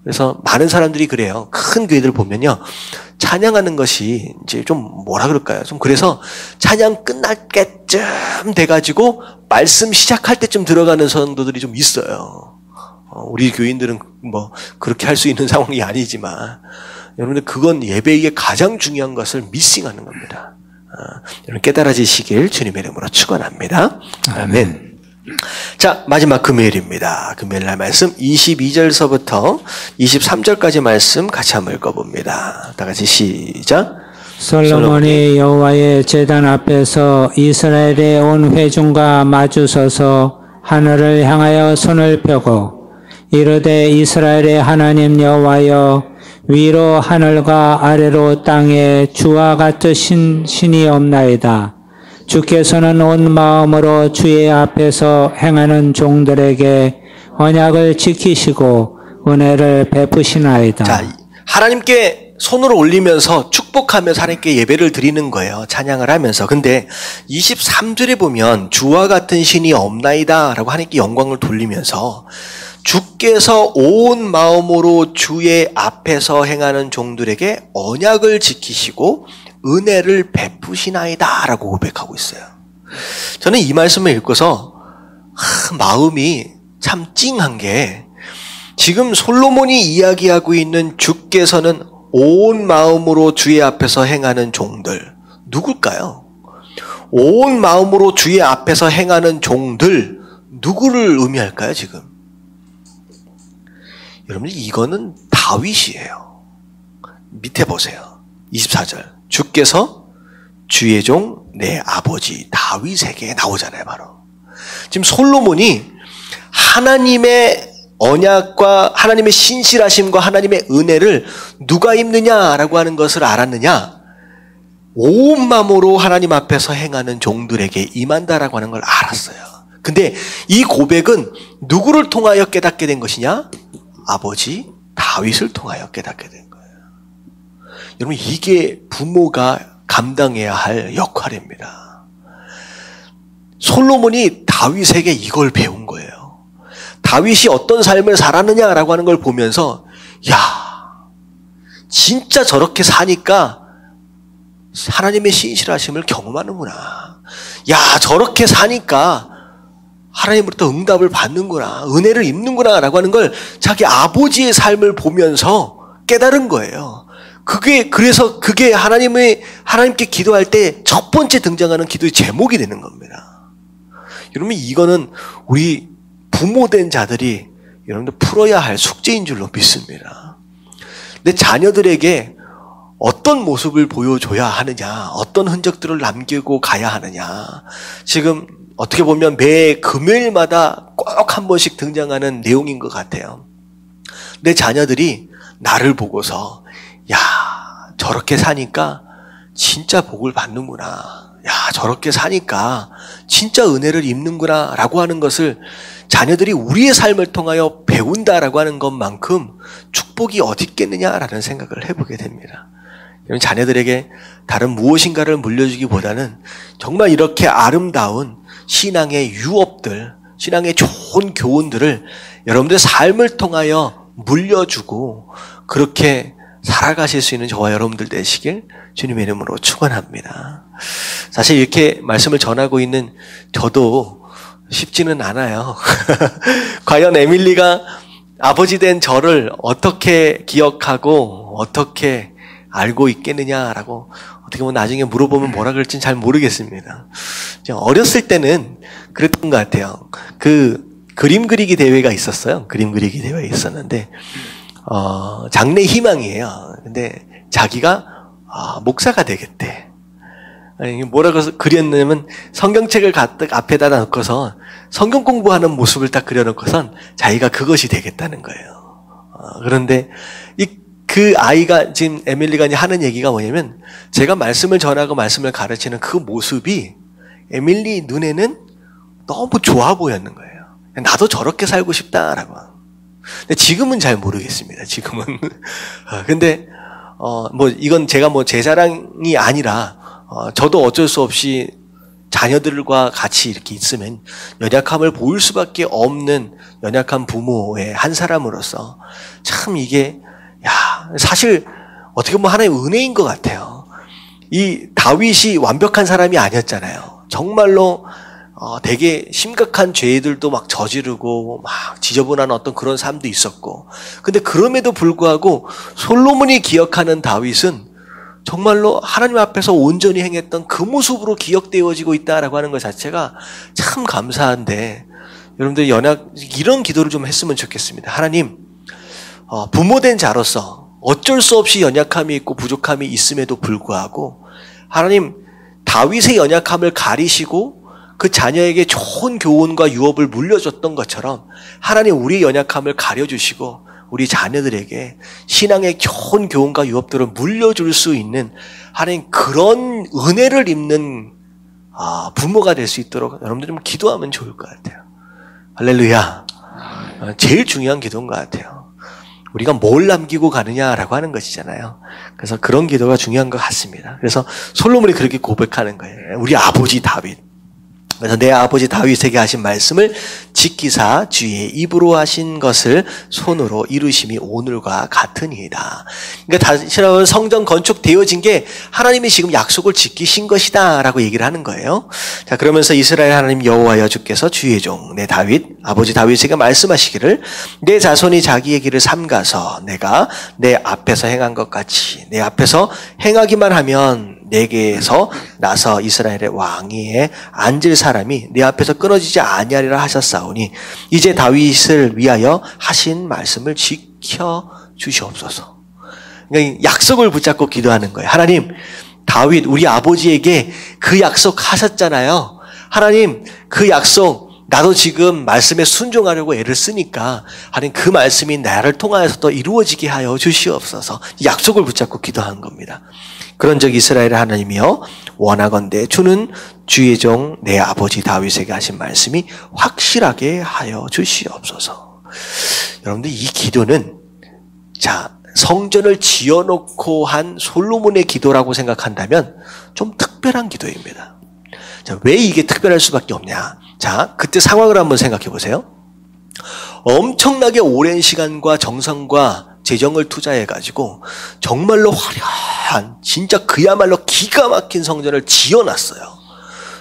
그래서 많은 사람들이 그래요. 큰 교회들 보면요, 찬양하는 것이 이제 좀 뭐라 그럴까요? 좀 그래서 찬양 끝날 때쯤 돼가지고 말씀 시작할 때쯤 들어가는 성도들이 좀 있어요. 우리 교인들은 뭐 그렇게 할 수 있는 상황이 아니지만, 여러분들 그건 예배의 가장 중요한 것을 미싱하는 겁니다. 여러분 깨달아지시길 주님의 이름으로 축원합니다. 아멘. 자, 마지막 금요일입니다. 금요일 날 말씀 22절서부터 23절까지 말씀 같이 한번 읽어봅니다. 다 같이 시작. 솔로몬이 여호와의 제단 앞에서 이스라엘의 온 회중과 마주서서 하늘을 향하여 손을 펴고 이르되 이스라엘의 하나님 여호와여, 위로 하늘과 아래로 땅에 주와 같으신 신이 없나이다. 주께서는 온 마음으로 주의 앞에서 행하는 종들에게 언약을 지키시고 은혜를 베푸시나이다. 자, 하나님께 손을 올리면서 축복하면서 하나님께 예배를 드리는 거예요. 찬양을 하면서. 근데 23절에 보면 주와 같은 신이 없나이다 라고 하나님께 영광을 돌리면서 주께서 온 마음으로 주의 앞에서 행하는 종들에게 언약을 지키시고 은혜를 베푸시나이다 라고 고백하고 있어요. 저는 이 말씀을 읽고서 마음이 참 찡한 게, 지금 솔로몬이 이야기하고 있는 주께서는 온 마음으로 주의 앞에서 행하는 종들, 누굴까요? 온 마음으로 주의 앞에서 행하는 종들, 누구를 의미할까요 지금? 여러분, 이거는 다윗이에요. 밑에 보세요. 24절. 주께서 주의 종 내 아버지 다윗에게 나오잖아요, 바로. 지금 솔로몬이 하나님의 언약과 하나님의 신실하심과 하나님의 은혜를 누가 입느냐라고 하는 것을 알았느냐? 온 마음으로 하나님 앞에서 행하는 종들에게 임한다라고 하는 걸 알았어요. 근데 이 고백은 누구를 통하여 깨닫게 된 것이냐? 아버지 다윗을 통하여 깨닫게 된 거예요. 여러분, 이게 부모가 감당해야 할 역할입니다. 솔로몬이 다윗에게 이걸 배운 거예요. 다윗이 어떤 삶을 살았느냐라고 하는 걸 보면서, 야, 진짜 저렇게 사니까 하나님의 신실하심을 경험하는구나. 야, 저렇게 사니까 하나님으로부터 응답을 받는구나, 은혜를 입는구나 라고 하는 걸 자기 아버지의 삶을 보면서 깨달은 거예요. 그래서 그게 하나님께 기도할 때 첫 번째 등장하는 기도의 제목이 되는 겁니다. 여러분, 이거는 우리 부모된 자들이 여러분들 풀어야 할 숙제인 줄로 믿습니다. 내 자녀들에게 어떤 모습을 보여줘야 하느냐, 어떤 흔적들을 남기고 가야 하느냐, 지금 어떻게 보면 매 금요일마다 꼭 한 번씩 등장하는 내용인 것 같아요. 내 자녀들이 나를 보고서, 야, 저렇게 사니까 진짜 복을 받는구나, 야, 저렇게 사니까 진짜 은혜를 입는구나 라고 하는 것을 자녀들이 우리의 삶을 통하여 배운다라고 하는 것만큼 축복이 어디 있겠느냐라는 생각을 해보게 됩니다. 자녀들에게 다른 무엇인가를 물려주기보다는 정말 이렇게 아름다운 신앙의 유업들, 신앙의 좋은 교훈들을 여러분들의 삶을 통하여 물려주고 그렇게 살아가실 수 있는 저와 여러분들 되시길 주님의 이름으로 축원합니다. 사실 이렇게 말씀을 전하고 있는 저도 쉽지는 않아요. 과연 에밀리가 아버지 된 저를 어떻게 기억하고 어떻게 알고 있겠느냐라고 어떻게 보면 나중에 물어보면 뭐라 그럴지는 잘 모르겠습니다. 어렸을 때는 그랬던 것 같아요. 그림 그리기 대회가 있었어요. 그림 그리기 대회가 있었는데 장래 희망이에요. 근데 자기가 목사가 되겠대. 아니, 뭐라고 그렸냐면 성경책을 가득 앞에다 놓고서 성경 공부하는 모습을 딱 그려놓고선 자기가 그것이 되겠다는 거예요. 그런데 그 아이가 지금 에밀리가 하는 얘기가 뭐냐면, 제가 말씀을 전하고 말씀을 가르치는 그 모습이 에밀리 눈에는 너무 좋아 보였는 거예요. 나도 저렇게 살고 싶다라고. 근데 지금은 잘 모르겠습니다. 지금은. 근데 이건 제가 제 자랑이 아니라 저도 어쩔 수 없이 자녀들과 같이 이렇게 있으면 연약함을 보일 수밖에 없는 연약한 부모의 한 사람으로서 참 이게 사실 어떻게 보면 하나의 은혜인 것 같아요. 이 다윗이 완벽한 사람이 아니었잖아요. 정말로 되게 심각한 죄들도 막 저지르고 막 지저분한 어떤 그런 삶도 있었고, 근데 그럼에도 불구하고 솔로몬이 기억하는 다윗은 정말로 하나님 앞에서 온전히 행했던 그 모습으로 기억되어지고 있다라고 하는 것 자체가 참 감사한데, 여러분들 이런 기도를 좀 했으면 좋겠습니다. 하나님, 부모된 자로서 어쩔 수 없이 연약함이 있고 부족함이 있음에도 불구하고 하나님, 다윗의 연약함을 가리시고 그 자녀에게 좋은 교훈과 유업을 물려줬던 것처럼 하나님, 우리 연약함을 가려주시고 우리 자녀들에게 신앙의 좋은 교훈과 유업들을 물려줄 수 있는 하나님, 그런 은혜를 입는 부모가 될 수 있도록 여러분들 좀 기도하면 좋을 것 같아요. 할렐루야. 제일 중요한 기도인 것 같아요. 우리가 뭘 남기고 가느냐라고 하는 것이잖아요. 그래서 그런 기도가 중요한 것 같습니다. 그래서 솔로몬이 그렇게 고백하는 거예요. 우리 아버지 다윗. 그래서 내 아버지 다윗에게 하신 말씀을 지키사 주의 입으로 하신 것을 손으로 이루심이 오늘과 같으니이다. 그러니까 다시 말하면 성전 건축되어진 게 하나님이 지금 약속을 지키신 것이다 라고 얘기를 하는 거예요. 자, 그러면서 이스라엘 하나님 여호와여 주께서 주의 종 내 다윗 아버지 다윗에게 말씀하시기를 내 자손이 자기의 길을 삼가서 내가 내 앞에서 행한 것 같이 내 앞에서 행하기만 하면 내게서 나서 이스라엘의 왕위에 앉을 사람이 내 앞에서 끊어지지 아니하리라 하셨사오니 이제 다윗을 위하여 하신 말씀을 지켜 주시옵소서. 그러니까 약속을 붙잡고 기도하는 거예요. 하나님, 다윗 우리 아버지에게 그 약속 하셨잖아요. 하나님, 그 약속 나도 지금 말씀에 순종하려고 애를 쓰니까 하나님, 그 말씀이 나를 통하여서 또 이루어지게 하여 주시옵소서. 약속을 붙잡고 기도한 겁니다. 그런 적 이스라엘의 하나님이여 원하건대 주는 주의 종 내 아버지 다윗에게 하신 말씀이 확실하게 하여 주시옵소서. 여러분들, 이 기도는 성전을 지어놓고 한 솔로몬의 기도라고 생각한다면 좀 특별한 기도입니다. 왜 이게 특별할 수밖에 없냐? 그때 상황을 한번 생각해 보세요. 엄청나게 오랜 시간과 정성과 재정을 투자해가지고 정말로 화려한, 진짜 그야말로 기가 막힌 성전을 지어놨어요.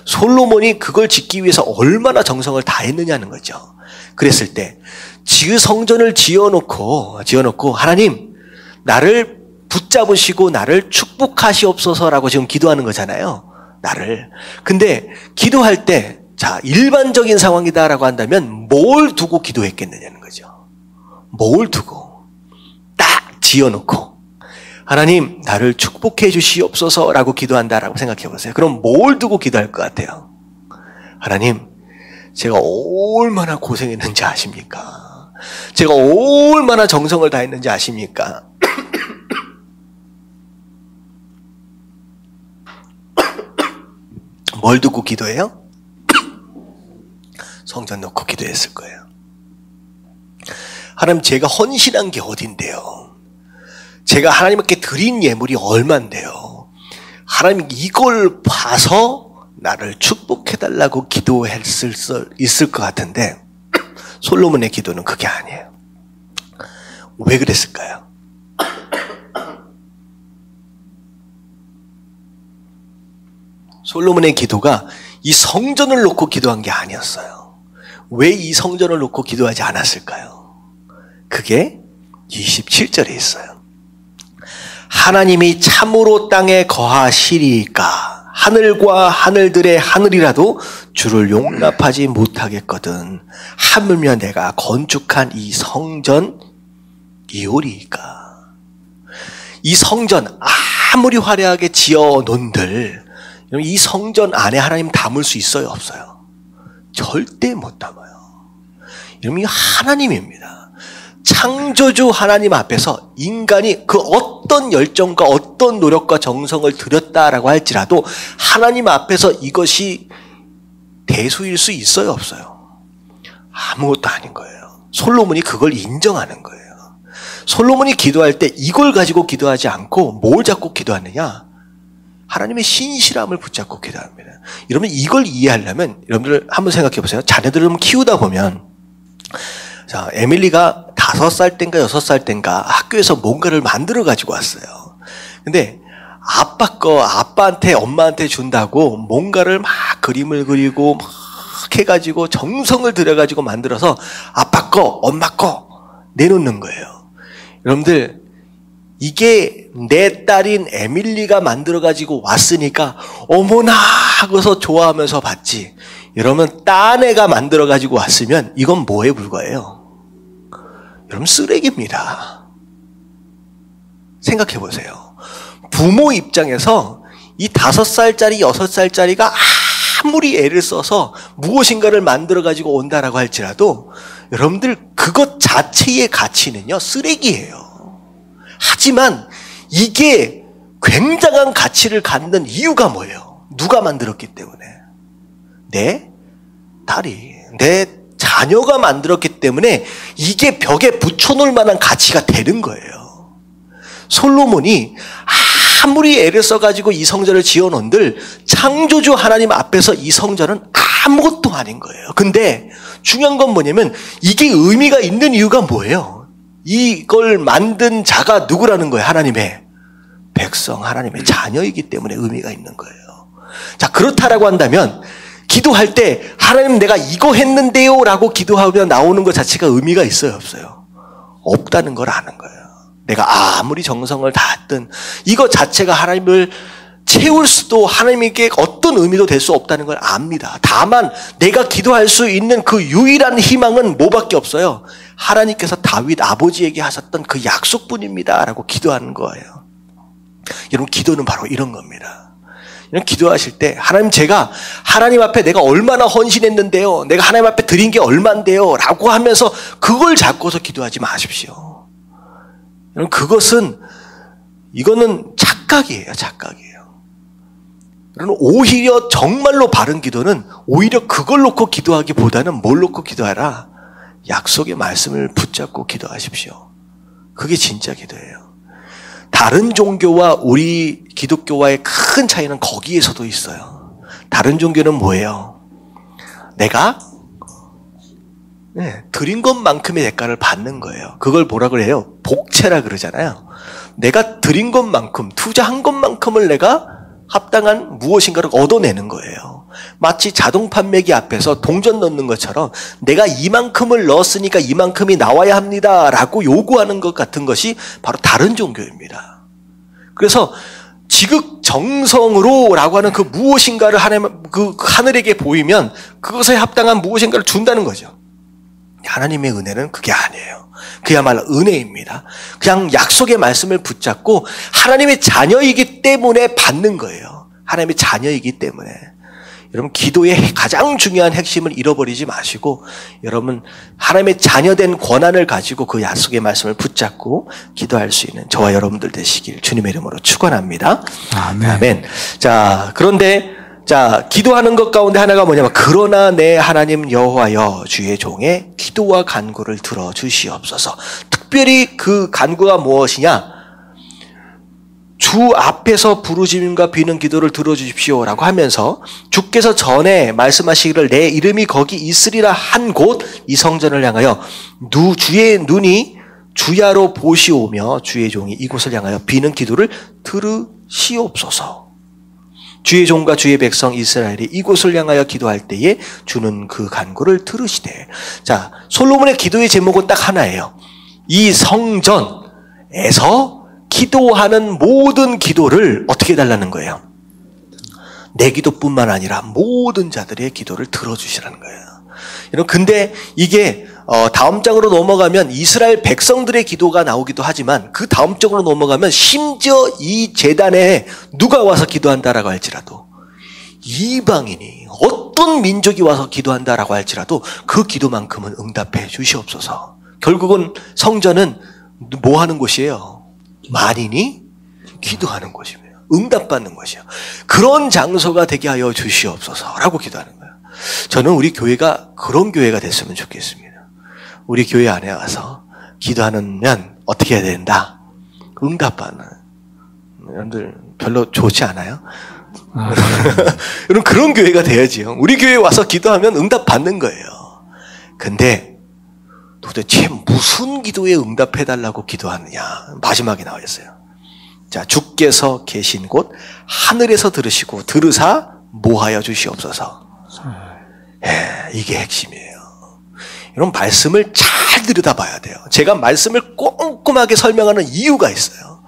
솔로몬이 그걸 짓기 위해서 얼마나 정성을 다했느냐는 거죠. 그랬을 때 그 성전을 지어놓고 하나님, 나를 붙잡으시고 나를 축복하시옵소서라고 지금 기도하는 거잖아요. 근데 기도할 때 일반적인 상황이다라고 한다면 뭘 두고 기도했겠느냐는 거죠. 뭘 두고 딱 지어놓고 하나님, 나를 축복해 주시옵소서라고 기도한다라고 생각해 보세요. 그럼 뭘 두고 기도할 것 같아요? 하나님, 제가 얼마나 고생했는지 아십니까? 제가 얼마나 정성을 다했는지 아십니까? 뭘 두고 기도해요? 성전 놓고 기도했을 거예요. 하나님, 제가 헌신한 게 어딘데요? 제가 하나님께 드린 예물이 얼만데요? 하나님, 이걸 봐서 나를 축복해달라고 기도했을 수 있을 것 같은데 솔로몬의 기도는 그게 아니에요. 왜 그랬을까요? 솔로몬의 기도가 이 성전을 놓고 기도한 게 아니었어요. 왜 이 성전을 놓고 기도하지 않았을까요? 그게 27절에 있어요. 하나님이 참으로 땅에 거하시리까 하늘과 하늘들의 하늘이라도 주를 용납하지 못하겠거든 하물며 내가 건축한 이 성전이오리까. 이 성전 아무리 화려하게 지어놓은들 이 성전 안에 하나님 담을 수 있어요, 없어요? 절대 못 담아요. 여러분, 이 하나님입니다. 창조주 하나님 앞에서 인간이 그 어떤 열정과 어떤 노력과 정성을 들였다라고 할지라도 하나님 앞에서 이것이 대수일 수 있어요, 없어요? 아무것도 아닌 거예요. 솔로몬이 그걸 인정하는 거예요. 솔로몬이 기도할 때 이걸 가지고 기도하지 않고 뭘 잡고 기도하느냐? 하나님의 신실함을 붙잡고 기도합니다. 여러분, 이걸 이해하려면 여러분들 한번 생각해 보세요. 자녀들을 키우다 보면 에밀리가 5살 땐가 6살 땐가 학교에서 뭔가를 만들어 가지고 왔어요. 근데 아빠한테 엄마한테 준다고 뭔가를 막 그림을 그리고 막 해가지고 정성을 들여가지고 만들어서 아빠 거 엄마 거 내놓는 거예요. 여러분들, 이게 내 딸인 에밀리가 만들어가지고 왔으니까 어머나 하고서 좋아하면서 봤지. 여러분 딴 애가 만들어가지고 왔으면 이건 뭐에 불과해요? 여러분 쓰레기입니다. 생각해 보세요. 부모 입장에서 이 5살짜리, 6살짜리가 아무리 애를 써서 무엇인가를 만들어가지고 온다라고 할지라도 여러분들 그것 자체의 가치는요, 쓰레기예요. 하지만 이게 굉장한 가치를 갖는 이유가 뭐예요? 누가 만들었기 때문에? 내 딸이, 내 자녀가 만들었기 때문에 이게 벽에 붙여놓을 만한 가치가 되는 거예요. 솔로몬이 아무리 애를 써가지고 이 성전을 지어놓은들 창조주 하나님 앞에서 이 성전은 아무것도 아닌 거예요. 근데 중요한 건 뭐냐면 이게 의미가 있는 이유가 뭐예요? 이걸 만든 자가 누구라는 거예요? 하나님의 백성, 하나님의 자녀이기 때문에 의미가 있는 거예요. 자, 그렇다라고 한다면 기도할 때 하나님 내가 이거 했는데요 라고 기도하면 나오는 것 자체가 의미가 있어요, 없어요? 없다는 걸 아는 거예요. 내가 아무리 정성을 다했든 이거 자체가 하나님을 채울 수도 하나님에게 어떤 의미도 될 수 없다는 걸 압니다. 다만 내가 기도할 수 있는 그 유일한 희망은 뭐밖에 없어요? 하나님께서 다윗 아버지에게 하셨던 그 약속뿐입니다 라고 기도하는 거예요. 여러분 기도는 바로 이런 겁니다. 이런 기도하실 때 하나님 제가 하나님 앞에 내가 얼마나 헌신했는데요, 내가 하나님 앞에 드린 게 얼만데요 라고 하면서 그걸 잡고서 기도하지 마십시오. 여러분 이거는 착각이에요. 착각이에요. 여러분 오히려 정말로 바른 기도는 오히려 그걸 놓고 기도하기보다는 뭘 놓고 기도하라? 약속의 말씀을 붙잡고 기도하십시오. 그게 진짜 기도예요. 다른 종교와 우리 기독교와의 큰 차이는 거기에서도 있어요. 다른 종교는 뭐예요? 내가 드린 것만큼의 대가를 받는 거예요. 그걸 뭐라 그래요? 복채라 그러잖아요. 내가 드린 것만큼, 투자한 것만큼을 내가 합당한 무엇인가를 얻어내는 거예요. 마치 자동 판매기 앞에서 동전 넣는 것처럼 내가 이만큼을 넣었으니까 이만큼이 나와야 합니다 라고 요구하는 것 같은 것이 바로 다른 종교입니다. 그래서 지극정성으로 라고 하는 그 무엇인가를 하늘에게 보이면 그것에 합당한 무엇인가를 준다는 거죠. 하나님의 은혜는 그게 아니에요. 그야말로 은혜입니다. 그냥 약속의 말씀을 붙잡고 하나님의 자녀이기 때문에 받는 거예요. 하나님의 자녀이기 때문에. 여러분 기도의 가장 중요한 핵심을 잃어버리지 마시고 여러분 하나님의 자녀된 권한을 가지고 그 약속의 말씀을 붙잡고 기도할 수 있는 저와 여러분들 되시길 주님의 이름으로 축원합니다. 아멘. 아멘. 자, 그런데 기도하는 것 가운데 하나가 뭐냐면 그러나 내 하나님 여호와여 주의 종의 기도와 간구를 들어주시옵소서. 특별히 그 간구가 무엇이냐? 주 앞에서 부르짖음과 비는 기도를 들어주십시오라고 하면서 주께서 전에 말씀하시기를 내 이름이 거기 있으리라 한 곳 이 성전을 향하여 주의 눈이 주야로 보시오며 주의 종이 이곳을 향하여 비는 기도를 들으시옵소서. 주의 종과 주의 백성 이스라엘이 이곳을 향하여 기도할 때에 주는 그 간구를 들으시되. 자, 솔로몬의 기도의 제목은 딱 하나예요. 이 성전에서 기도하는 모든 기도를 어떻게 해달라는 거예요? 내 기도뿐만 아니라 모든 자들의 기도를 들어주시라는 거예요. 여러분 근데 이게 다음 장으로 넘어가면 이스라엘 백성들의 기도가 나오기도 하지만 그 다음 장으로 넘어가면 심지어 이 제단에 누가 와서 기도한다라고 할지라도 이방인이 어떤 민족이 와서 기도한다라고 할지라도 그 기도만큼은 응답해 주시옵소서. 결국은 성전은 뭐 하는 곳이에요? 만인이 기도하는 곳이에요. 응답받는 곳이에요. 그런 장소가 되게 하여 주시옵소서라고 기도하는 거예요. 저는 우리 교회가 그런 교회가 됐으면 좋겠습니다. 우리 교회 안에 와서 기도하면 어떻게 해야 된다? 응답받는. 여러분들 별로 좋지 않아요? 여러분 그런 교회가 돼야지요. 우리 교회에 와서 기도하면 응답받는 거예요. 근데 도대체 무슨 기도에 응답해달라고 기도하느냐? 마지막에 나와 있어요. 자, 주께서 계신 곳 하늘에서 들으시고 들으사 모하여 주시옵소서. 이게 핵심이에요. 여러분 말씀을 잘 들여다봐야 돼요. 제가 말씀을 꼼꼼하게 설명하는 이유가 있어요.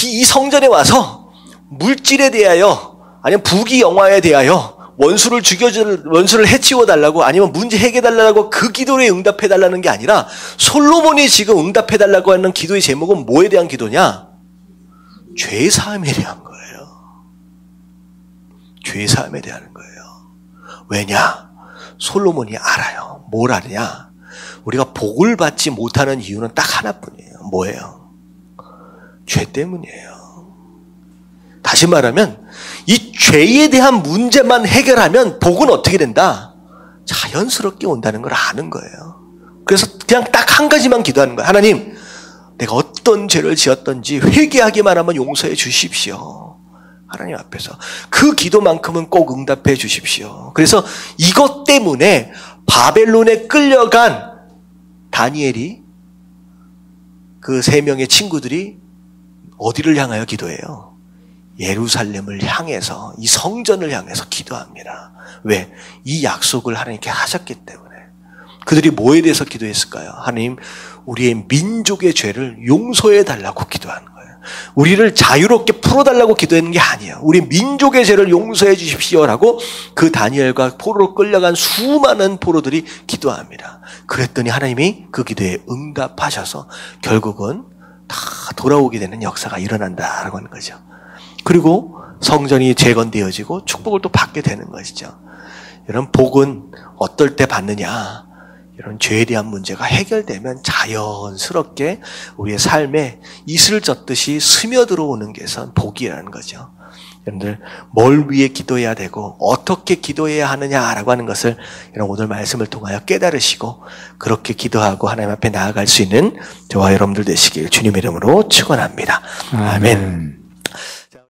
이 성전에 와서 물질에 대하여 아니면 부귀영화에 대하여 원수를 해치워 달라고 아니면 문제 해결해 달라고 그 기도에 응답해 달라는 게 아니라 솔로몬이 지금 응답해 달라고 하는 기도의 제목은 뭐에 대한 기도냐? 죄 사함에 대한 거예요. 죄 사함에 대한 거예요. 왜냐? 솔로몬이 알아요. 뭘 아느냐? 우리가 복을 받지 못하는 이유는 딱 하나뿐이에요. 뭐예요? 죄 때문이에요. 다시 말하면 이 죄에 대한 문제만 해결하면 복은 어떻게 된다? 자연스럽게 온다는 걸 아는 거예요. 그래서 그냥 딱 한 가지만 기도하는 거예요. 하나님, 내가 어떤 죄를 지었던지 회개하기만 하면 용서해 주십시오. 하나님 앞에서 그 기도만큼은 꼭 응답해 주십시오. 그래서 이것 때문에 바벨론에 끌려간 다니엘이 그 3명의 친구들이 어디를 향하여 기도해요? 예루살렘을 향해서, 이 성전을 향해서 기도합니다. 왜? 이 약속을 하나님께 하셨기 때문에. 그들이 뭐에 대해서 기도했을까요? 하나님, 우리의 민족의 죄를 용서해 달라고 기도하는 거예요. 우리를 자유롭게 풀어달라고 기도하는 게 아니에요. 우리 민족의 죄를 용서해 주십시오라고 그 다니엘과 포로로 끌려간 수많은 포로들이 기도합니다. 그랬더니 하나님이 그 기도에 응답하셔서 결국은 다 돌아오게 되는 역사가 일어난다라고 하는 거죠. 그리고 성전이 재건되어지고 축복을 또 받게 되는 것이죠. 이런 복은 어떨 때 받느냐? 이런 죄에 대한 문제가 해결되면 자연스럽게 우리의 삶에 이슬 젖듯이 스며들어오는 것은 복이라는 거죠. 여러분들 뭘 위해 기도해야 되고 어떻게 기도해야 하느냐라고 하는 것을 오늘 말씀을 통하여 깨달으시고 그렇게 기도하고 하나님 앞에 나아갈 수 있는 저와 여러분들 되시길 주님의 이름으로 축원합니다. 아멘.